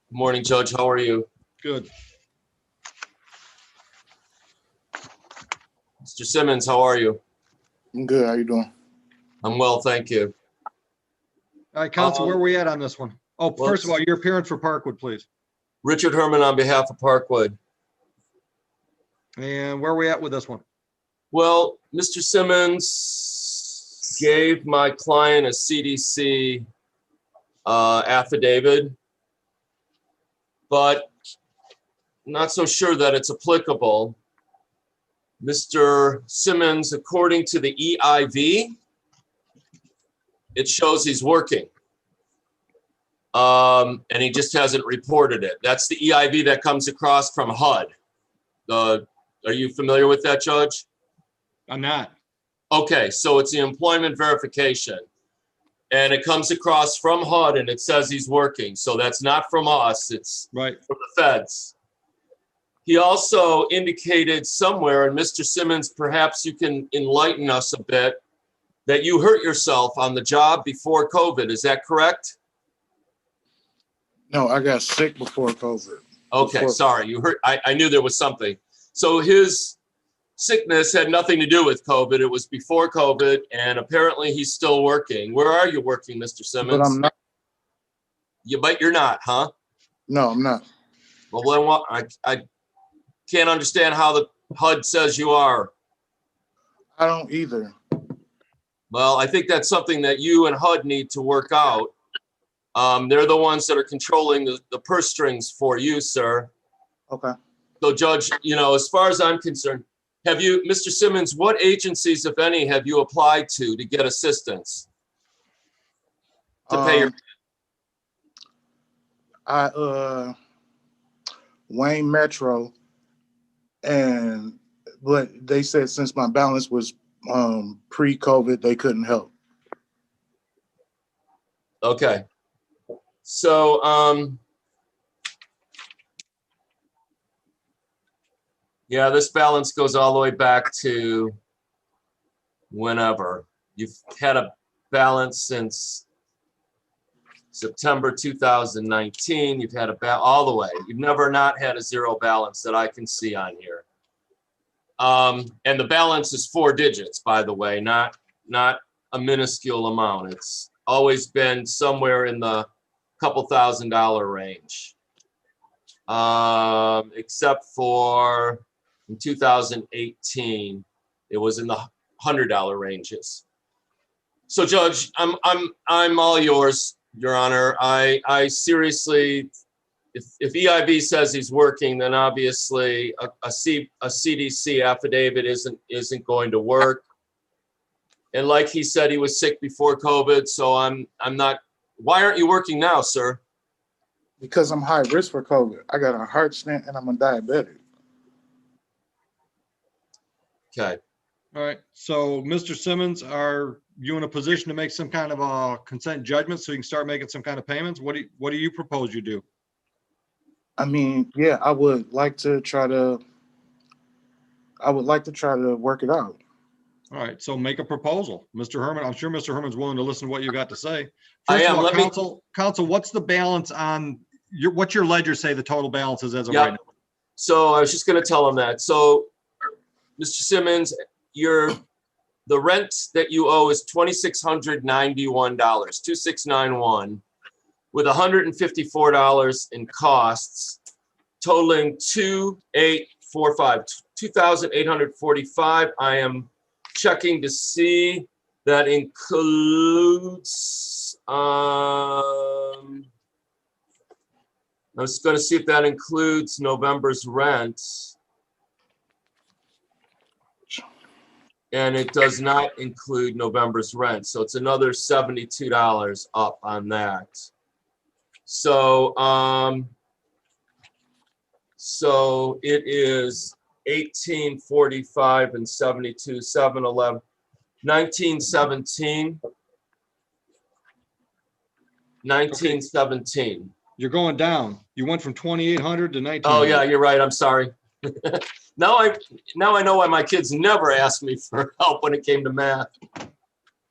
Good morning, Judge. How are you? Good. Mr. Simmons, how are you? I'm good. How you doing? I'm well, thank you. All right, counsel, where are we at on this one? Oh, well, first of all, your appearance for Parkwood, please. Richard Herman on behalf of Parkwood. And where are we at with this one? Well, Mr. Simmons gave my client a CDC affidavit, but not so sure that it's applicable. Mr. Simmons, according to the EIV, it shows he's working. And he just hasn't reported it. That's the EIV that comes across from HUD. Are you familiar with that, Judge? I'm not. Okay, so it's the employment verification. And it comes across from HUD and it says he's working. So that's not from us, it's right from the feds. He also indicated somewhere, and Mr. Simmons, perhaps you can enlighten us a bit, that you hurt yourself on the job before COVID. Is that correct? No, I got sick before COVID. Okay, sorry. You hurt. I knew there was something. So his sickness had nothing to do with COVID. It was before COVID, and apparently he's still working. Where are you working, Mr. Simmons? But I'm not. But you're not, huh? No, I'm not. Well, then what? I can't understand how the HUD says you are. I don't either. Well, I think that's something that you and HUD need to work out. They're the ones that are controlling the purse strings for you, sir. Okay. So, Judge, you know, as far as I'm concerned, have you, Mr. Simmons, what agencies, if any, have you applied to get assistance to pay your? Wayne Metro, but they said since my balance was pre-COVID, they couldn't help. Okay. So, yeah, this balance goes all the way back to whenever. You've had a balance since September 2019. You've had all the way. You've never not had a zero balance that I can see on here. And the balance is 4 digits, by the way, not a minuscule amount. It's always been somewhere in the couple $1,000 range, except for in 2018, it was in the $100 ranges. So, Judge, I'm all yours, Your Honor. I seriously, if EIB says he's working, then obviously a CDC affidavit isn't going to work. And like he said, he was sick before COVID, so I'm not. Why aren't you working now, sir? Because I'm high risk for COVID. I got a heart stent and I'm a diabetic. Okay. All right. So, Mr. Simmons, are you in a position to make some kind of a consent judgment so you can start making some kind of payments? What do you propose you do? I mean, yeah, I would like to try to work it out. All right, so make a proposal. Mr. Herman, I'm sure Mr. Herman's willing to listen to what you got to say. I First of am. all, Let me- counsel, what's the balance on what's your ledger say the total balance is as of Yeah. right now? So I was just going to tell him that. So, Mr. Simmons, the rent that you owe is $2,691, 2691, with $154 in costs, totaling 2,845. I am checking to see that includes. I was going to see if that includes November's rent. And it does not include November's rent. So it's another $72 up on that. So, so it is 1845 and 72, 711, 1917. 1917. You're going down. You went from 2,800 to 19. Oh yeah, you're right. I'm sorry. Now I know why my kids never asked me for help when it came to math.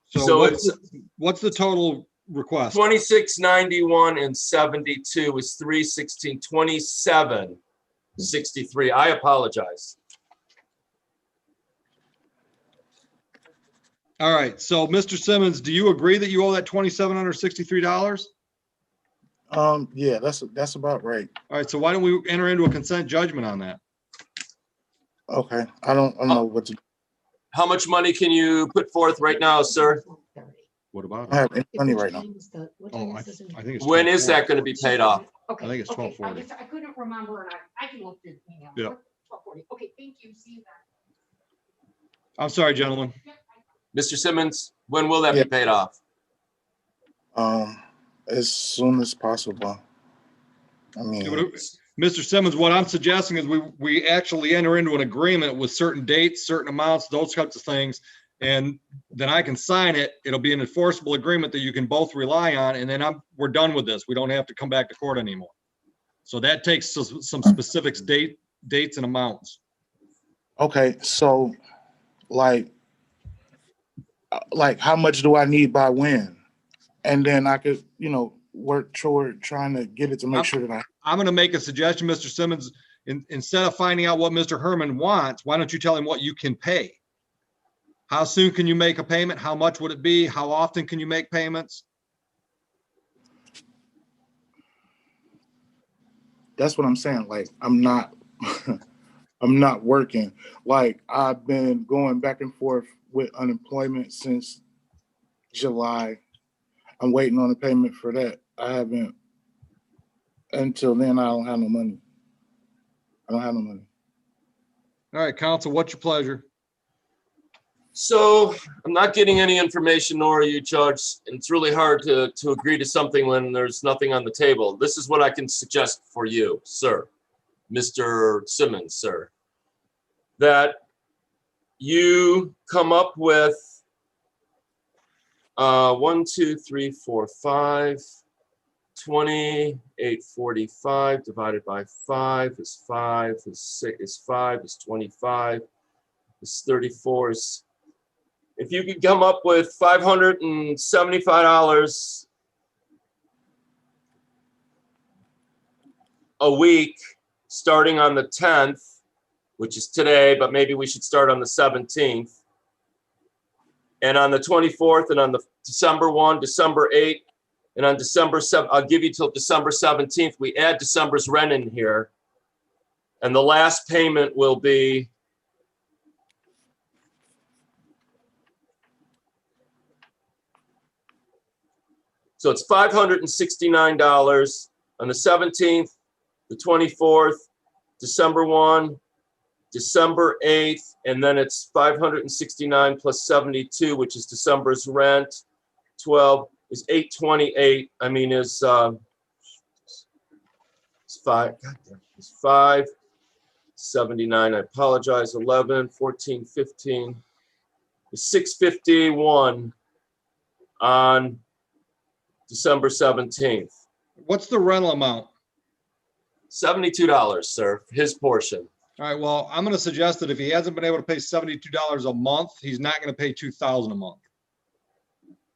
So what's the total request? 2691 and 72 is 316, 2763. I apologize. All right. So Mr. Simmons, do you agree that you owe that $2,763? Yeah, that's about right. All right. So why don't we enter into a consent judgment on that? Okay. I don't know what to. How much money can you put forth right now, sir? What about I have any money right now. Oh, I think it's. When is 12:40. that going to be paid off? I think it's 12:40. I couldn't remember, and I can look through the email. Yeah. 12:40. Okay, thank you. See you then. I'm sorry, gentlemen. Mr. Simmons, when will that be paid off? As soon as possible. I mean, Mr. Simmons, what I'm suggesting is we actually enter into an agreement with certain dates, certain amounts, those types of things, and then I can sign it. It'll be an enforceable agreement that you can both rely on, and then we're done with this. We don't have to come back to court anymore. So that takes some specifics, dates and amounts. okay, so like how much do I need by when? And then I could, work toward trying to get it to make sure that I'm going to make a suggestion, Mr. Simmons. Instead of finding out what Mr. Herman wants, why don't you tell him what you can pay? How soon can you make a payment? How much would it be? How often can you make payments? that's what I'm saying. Like, I'm not I'm not working. Like, I've been going back and forth with unemployment since July. I'm waiting on a payment for that. I haven't, until then, I don't have no money. I don't have no money. All right, counsel, what's your pleasure? So I'm not getting any information, nor are you, Judge. And it's really hard to agree to something when there's nothing on the table. This is what I can suggest for you, sir, Mr. Simmons, sir, that you come up with 1, 2, 3, 4, 5, 2845 divided by 5 is 5, is 6, is 5, is 25, is 34. Is, if you could come up with $575 a week starting on the 10th, which is today, but maybe we should start on the 17th. And on the 24th, and on the December 1, December 8, and on December 7, I'll give you till December 17th. We add December's rent in here. And the last payment will be so it's $569 on the 17th, the 24th, December 1, December 8th, and then it's 569 plus 72, which is December's rent. 12 is 828. I mean, it's 5. It's 579. I apologize. 11, 14, 15. It's 651 on December 17th. What's the rental amount? $72, sir, his portion. All right, well, I'm gonna suggest that if he hasn't been able to pay $72 a month, he's not gonna pay $2,000 a month.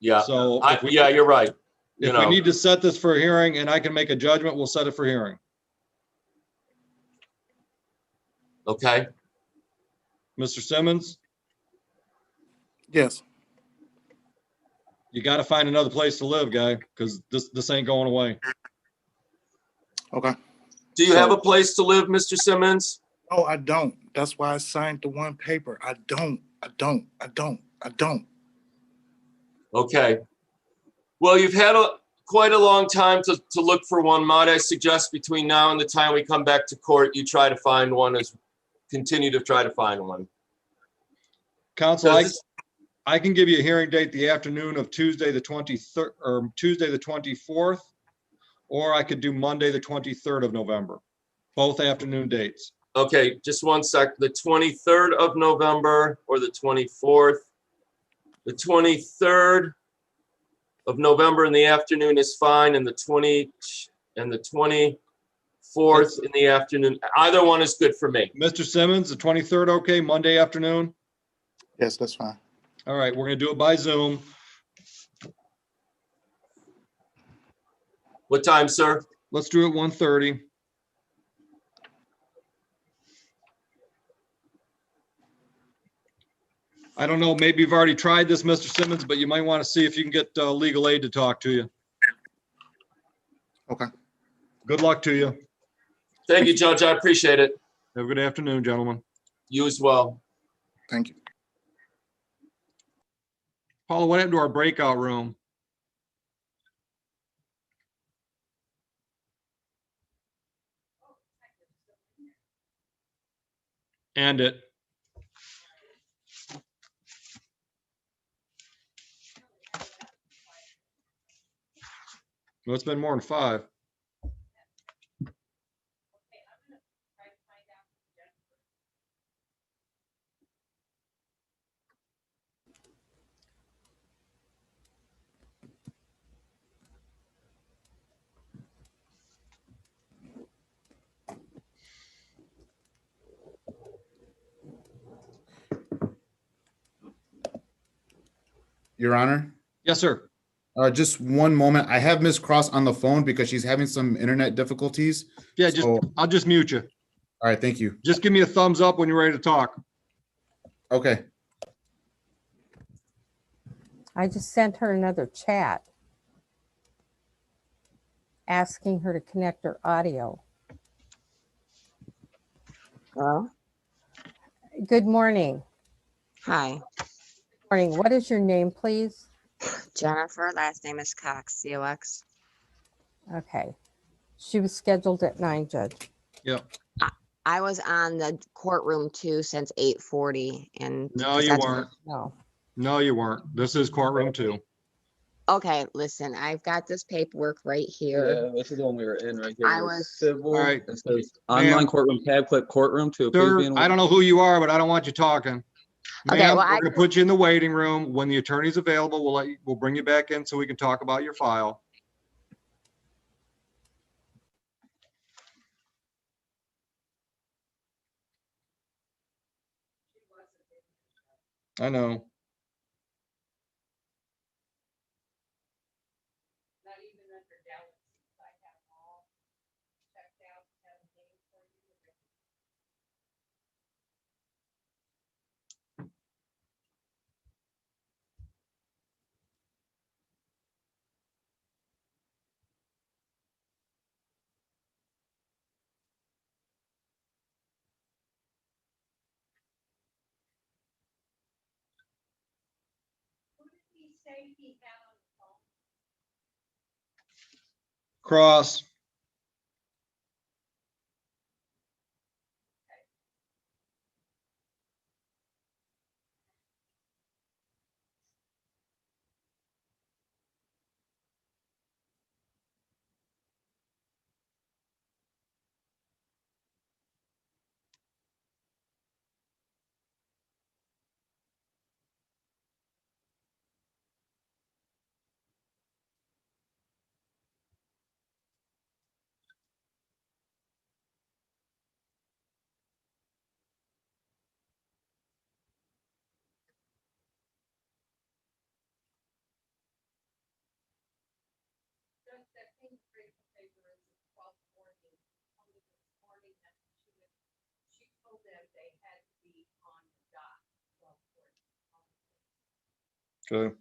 Yeah, So yeah, you're right. You If we know, need to set this for a hearing and I can make a judgment, we'll set it for hearing. okay. Mr. Simmons, Yes. you gotta find another place to live, guy, because this ain't going away. Okay. Do you have a place to live, Mr. Simmons? Oh, I don't. That's why I signed the one paper. I don't. Okay. Well, you've had quite a long time to look for one. Might I suggest between now and the time we come back to court, you try to find one, continue to try to find one. Counsel, I can give you a hearing date the afternoon of Tuesday, the 23rd, or Tuesday, the 24th, or I could do Monday, the 23rd of November, both afternoon dates. Okay, just one sec. The 23rd of November or the 24th? The 23rd of November in the afternoon is fine, and the 24th in the afternoon. Either one is good for me. Mr. Simmons, the 23rd, okay, Monday afternoon? Yes, that's fine. All right, we're gonna do it by Zoom. What time, sir? Let's do it 1:30. I don't know, maybe you've already tried this, Mr. Simmons, but you might want to see if you can get legal aid to talk to you. Okay. Good luck to you. Thank you, Judge. I appreciate it. Have a good afternoon, gentlemen. You as well. Thank you. Paula, what happened to our breakout room? End it. Well, it's been more than 5. Your Honor? Yes, sir. Just one moment. I have Miss Cross on the phone because she's having some internet difficulties. Yeah, I'll just mute you. All right, thank you. Just give me a thumbs up when you're ready to talk. Okay. I just sent her another chat asking her to connect her audio. Hello? Good morning. Hi, Morning. What is your name, please? Jennifer. Last name is Cox, COX. Okay. She was scheduled at 9, Judge. Yep. I was on the courtroom too since 8:40 and. No, you weren't. No. No, you weren't. This is courtroom 2. Okay, listen, I've got this paperwork right here. Yeah, this is the one we were in right here. I was- Civil. All right. It says online courtroom tab, click courtroom to appear. Sir, I don't know who you are, but I don't want you talking. Okay, Ma'am, well, we're gonna put you in the waiting room. When the attorney's available, we'll bring you back in so we can talk about your file. I know. Cross. Okay.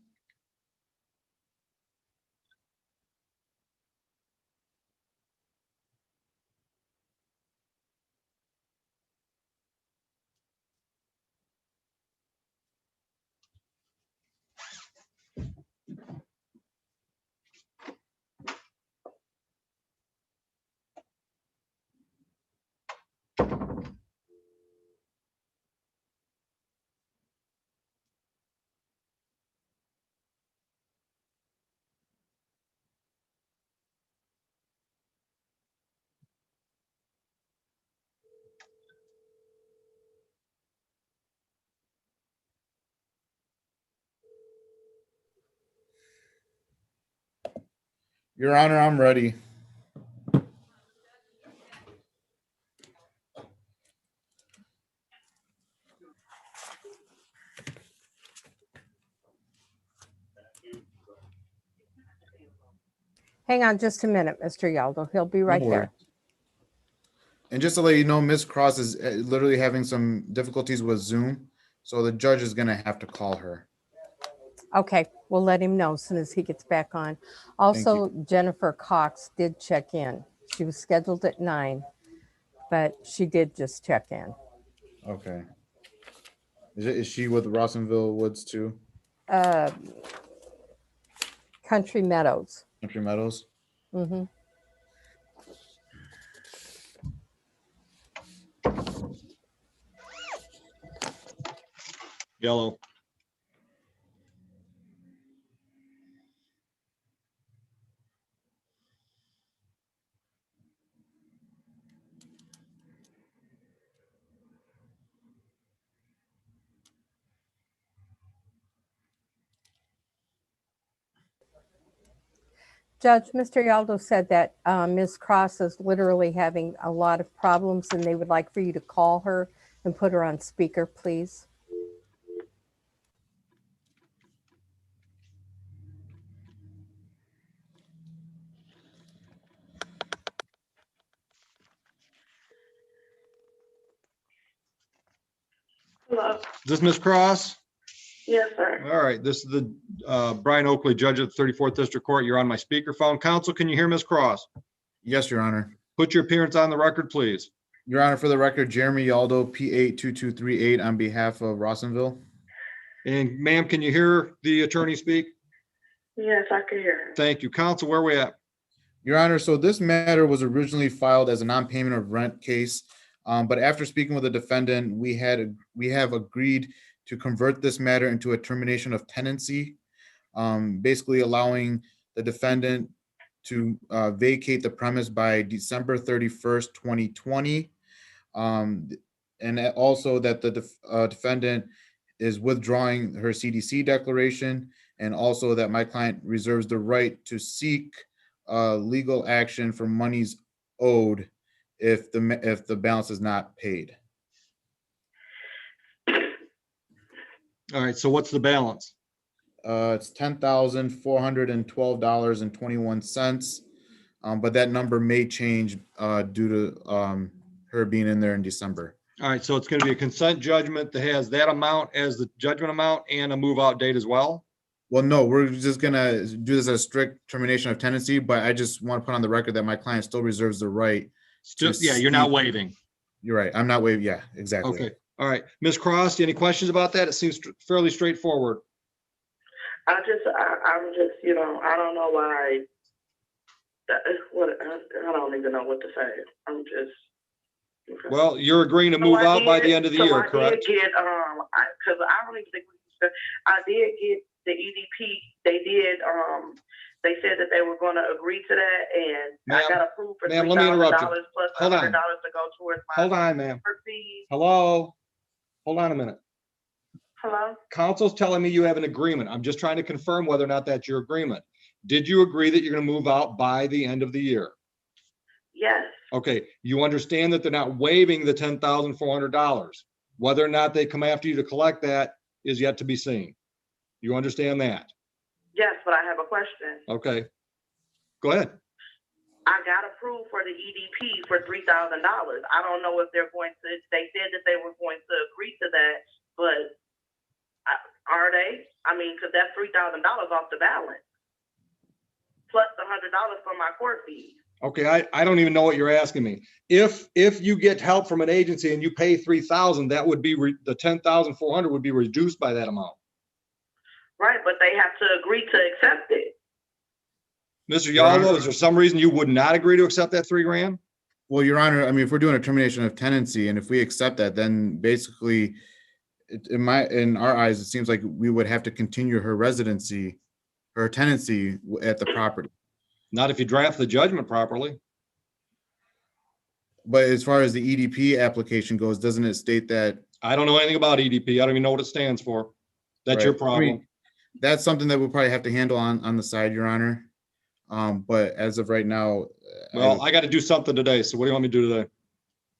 Your Honor, I'm ready. Hang on just a minute, Mr. Yaldo. He'll be right Don't worry. there. And just to let you know, Ms. Cross is literally having some difficulties with Zoom, so the judge is going to have to call her. Okay, we'll let him know as soon as he gets back on. Also, Jennifer Cox did check in. She was scheduled at 9, but she did just check in. Okay. Is she with Rossonville Woods too? Country Meadows. Country Meadows? Mm-hmm. Yellow. Judge, Mr. Yaldo said that Ms. Cross is literally having a lot of problems and they would like for you to call her and put her on speaker, please. Hello. Is this Ms. Cross? Yes, sir. All right, this is the Brian Oakley, judge of the 34th District Court. You're on my speakerphone. Counsel, can you hear Ms. Cross? Yes, Your Honor. Put your appearance on the record, please. Your Honor, for the record, Jeremy Yaldo, P82238 on behalf of Rossonville. And ma'am, can you hear the attorney speak? Yes, I can hear. Thank you. Counsel, where are we at? Your Honor, so this matter was originally filed as a non-payment of rent case, but after speaking with the defendant, we have agreed to convert this matter into a termination of tenancy, basically allowing the defendant to vacate the premise by December 31st, 2020. And also that the defendant is withdrawing her CDC declaration, and also that my client reserves the right to seek legal action for monies owed if the balance is not paid. All right, so what's the balance? It's $10,412.21, but that number may change due to her being in there in December. All right, so it's going to be a consent judgment that has that amount as the judgment amount and a move out date as well? Well, no, we're just gonna do this as a strict termination of tenancy, but I just want to put on the record that my client still reserves the right. Yeah, you're not waiving. You're right. I'm not waiving. Yeah, exactly. Okay. All right. Ms. Cross, any questions about that? It seems fairly straightforward. I'm just, I don't know why. I don't even know what to say. I'm just. Okay. Well, you're agreeing to move out by the end of the year, correct? I did get, because I don't even think I did get the EDP. They did, they said that they were going to agree to that, and I got approved for Ma'am, let me interrupt you. plus Hold on. $100 to go towards my Hold on, ma'am. fees. Hello? Hold on a minute. Hello? Counsel's telling me you have an agreement. I'm just trying to confirm whether or not that's your agreement. Did you agree that you're going to move out by the end of the year? Yes. Okay, you understand that they're not waiving the $10,400. Whether or not they come after you to collect that is yet to be seen. You understand that? Yes, but I have a question. Okay, go ahead. I got approved for the EDP for $3,000. I don't know if they're going to, they said that they were going to agree to that, but are they? I mean, because that's $3,000 off the balance, plus the $100 for my court fees. Okay, I don't even know what you're asking me. If you get help from an agency and you pay 3,000, that would be the 10,400 would be reduced by that amount. Right, but they have to agree to accept it. Mr. Yaldo, is there some reason you would not agree to accept that $3,000? Well, Your Honor, I mean, if we're doing a termination of tenancy and if we accept that, then basically in our eyes, it seems like we would have to continue her residency, her tenancy at the property. Not if you draft the judgment properly. But as far as the EDP application goes, doesn't it state that? I don't know anything about EDP. I don't even know what it stands for. That's your problem. I mean, that's something that we'll probably have to handle on the side, Your Honor. But as of right now, well, I got to do something today. So what do you want me to do today?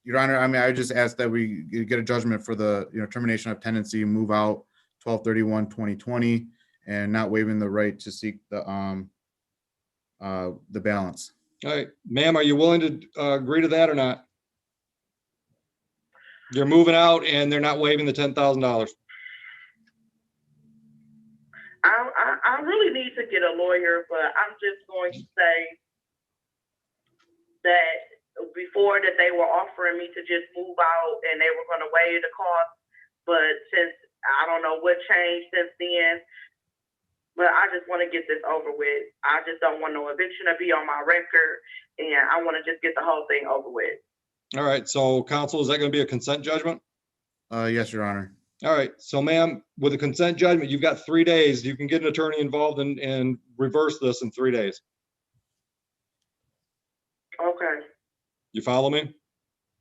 Your Honor, I mean, I just asked that we get a judgment for the termination of tenancy, move out 12/31/2020, and not waiving the right to seek the balance. All right, ma'am, are you willing to agree to that or not? They're moving out and they're not waiving the $10,000. I really need to get a lawyer, but I'm just going to say that before that they were offering me to just move out and they were going to waive the cost, but since I don't know what changed since then, but I just want to get this over with. I just don't want no eviction to be on my record, and I want to just get the whole thing over with. All right, so counsel, is that going to be a consent judgment? Yes, Your Honor. All right, so ma'am, with a consent judgment, you've got 3 days. You can get an attorney involved and reverse this in 3 days. Okay. You follow me?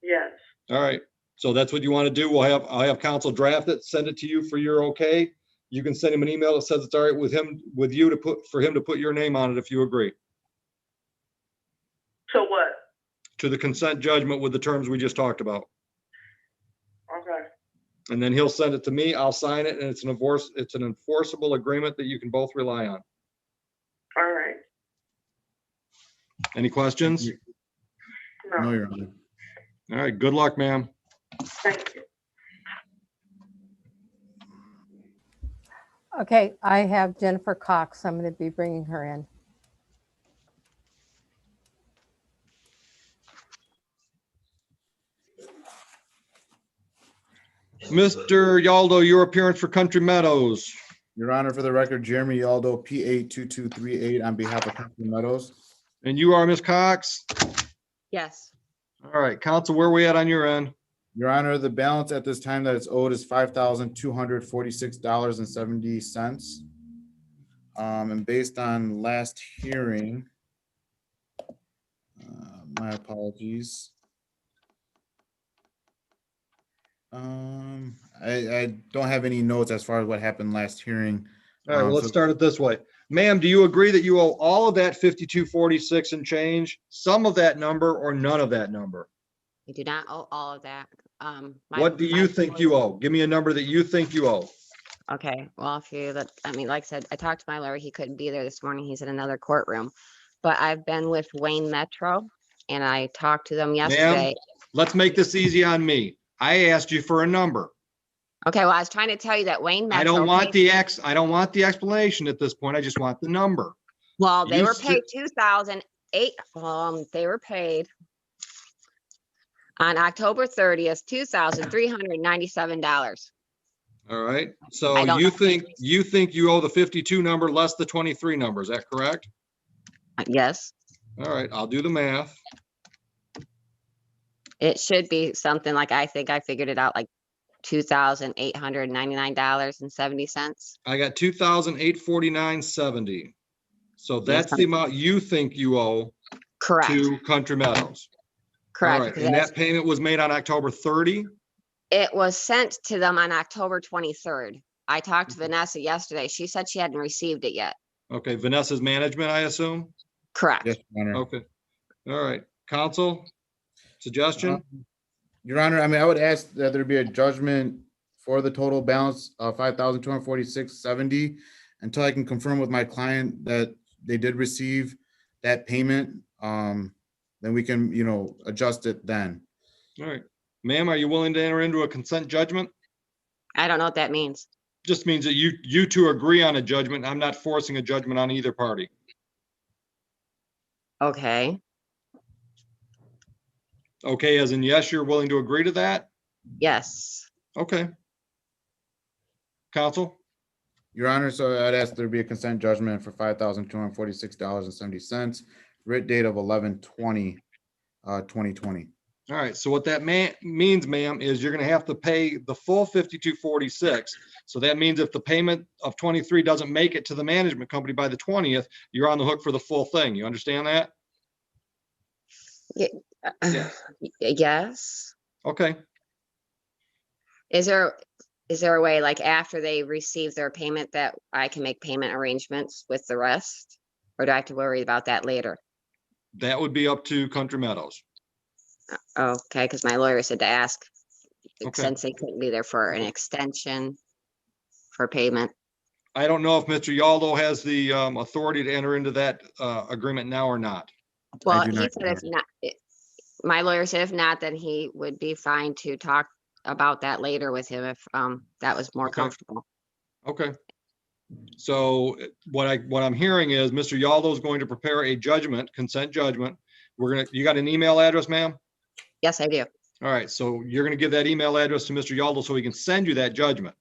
Yes. All right, so that's what you want to do. I'll have counsel draft it, send it to you for your okay. You can send him an email that says it's all right with you for him to put your name on it if you agree. So what? To the consent judgment with the terms we just talked about. Okay. And then he'll send it to me, I'll sign it, and it's an enforceable agreement that you can both rely on. All right. Any questions? No, Your Honor. All right, good luck, ma'am. Thank you. Okay, I have Jennifer Cox. I'm going to be bringing her in. Mr. Yaldo, your appearance for Country Meadows. Your Honor, for the record, Jeremy Yaldo, P82238 on behalf of Country Meadows. And you are Ms. Cox? Yes. All right, counsel, where are we at on your end? Your Honor, the balance at this time that it's owed is $5,246.70. And based on last hearing, my apologies. I don't have any notes as far as what happened last hearing. All right, well, let's start it this way. Ma'am, do you agree that you owe all of that $52.46 and change, some of that number, or none of that number? I do not owe all of that. What do you think you owe? Give me a number that you think you owe. Okay, well, like I said, I talked to my lawyer. He couldn't be there this morning. He's in another courtroom. But I've been with Wayne Metro and I talked to them yesterday. Ma'am, let's make this easy on me. I asked you for a number. Okay, well, I was trying to tell you that Wayne Metro. I don't want the explanation at this point. I just want the number. Well, they were paid $2,008. They were paid on October 30th, $2,397. All right. So you think you owe the 52 number less the 23 number. Is that correct? Yes. All right. I'll do the math. It should be something like, I think I figured it out, like $2,899.70. I got $2,849.70. So that's the amount you think you owe. Correct. To Country Meadows. Correct. All right. And that payment was made on October 30? It was sent to them on October 23rd. I talked to Vanessa yesterday. She said she hadn't received it yet. Okay. Vanessa's management, I assume? Correct. Yes, Your Honor. Okay. All right. Counsel, suggestion? Your Honor, I mean, I would ask that there be a judgment for the total balance of $5,246.70 until I can confirm with my client that they did receive that payment. then we can, you know, adjust it then. All right. Ma'am, are you willing to enter into a consent judgment? I don't know what that means. Just means that you two agree on a judgment. I'm not forcing a judgment on either party. Okay, Okay, as in yes, you're willing to agree to that? yes. Okay. Counsel? Your Honor, so I'd ask there be a consent judgment for $5,246.70. Writ date of 11/20, 2020. All right, so what that means, ma'am, is you're gonna have to pay the full 5246. So that means if the payment of 23 doesn't make it to the management company by the 20th, you're on the hook for the full thing. You understand that? Yeah. Yes. Okay. Is there a way, like after they receive their payment, that I can make payment arrangements with the rest? Or do I have to worry about that later? That would be up to Country Meadows. Okay, because my lawyer said to ask, Okay. since they couldn't be there for an extension for payment. I don't know if Mr. Yaldo has the authority to enter into that agreement now or not. Well, he said if not, my lawyer said if not, then he would be fine to talk about that later with him if that was more comfortable. Okay. So what I'm hearing is Mr. Yaldo is going to prepare a judgment, consent judgment. You got an email address, ma'am? Yes, I do. All right, so you're gonna give that email address to Mr. Yaldo so he can send you that judgment.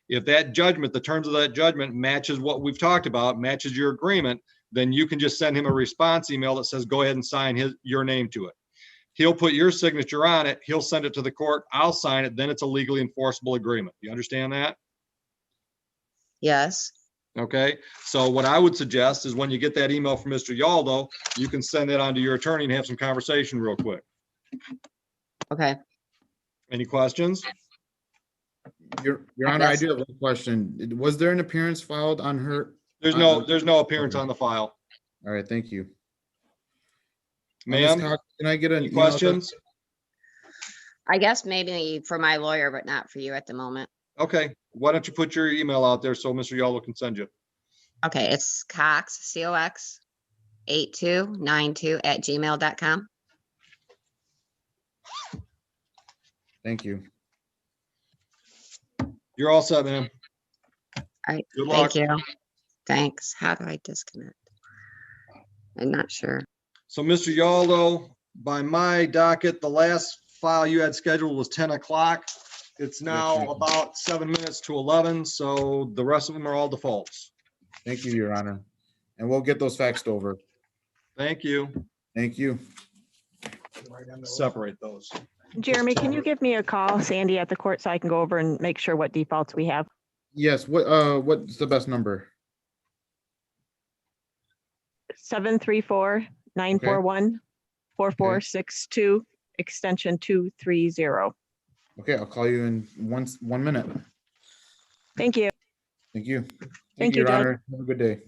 If that judgment, the terms of that judgment matches what we've talked about, matches your agreement, then you can just send him a response email that says, go ahead and sign your name to it. He'll put your signature on it. He'll send it to the court. I'll sign it. Then it's a legally enforceable agreement. You understand that? Yes. Okay. So what I would suggest is when you get that email from Mr. Yaldo, you can send that on to your attorney and have some conversation real quick. Okay. Any questions? Your Honor, I do have one question. Was there an appearance filed on her? There's no appearance on the file. All right, thank you. Ma'am, can I get any questions? I guess maybe for my lawyer, but not for you at the moment. Okay, why don't you put your email out there so Mr. Yaldo can send you? Okay, it's Cox, COX 8292@gmail.com. Thank you. You're all set, man. All right, Good luck. thank you. Thanks. How do I disconnect? I'm not sure. So Mr. Yaldo, by my docket, the last file you had scheduled was 10 o'clock. It's now about 7 minutes to 11, so the rest of them are all defaults. Thank you, Your Honor. And we'll get those faxed over. Thank you. Thank you. Separate those. Jeremy, can you give me a call, Sandy, at the court so I can go over and make sure what defaults we have? Yes, what's the best number? 734-941-4462, extension 230. Okay, I'll call you in 1 minute. Thank you. Thank you. Thank you, Your Judge. Honor. Have a good day.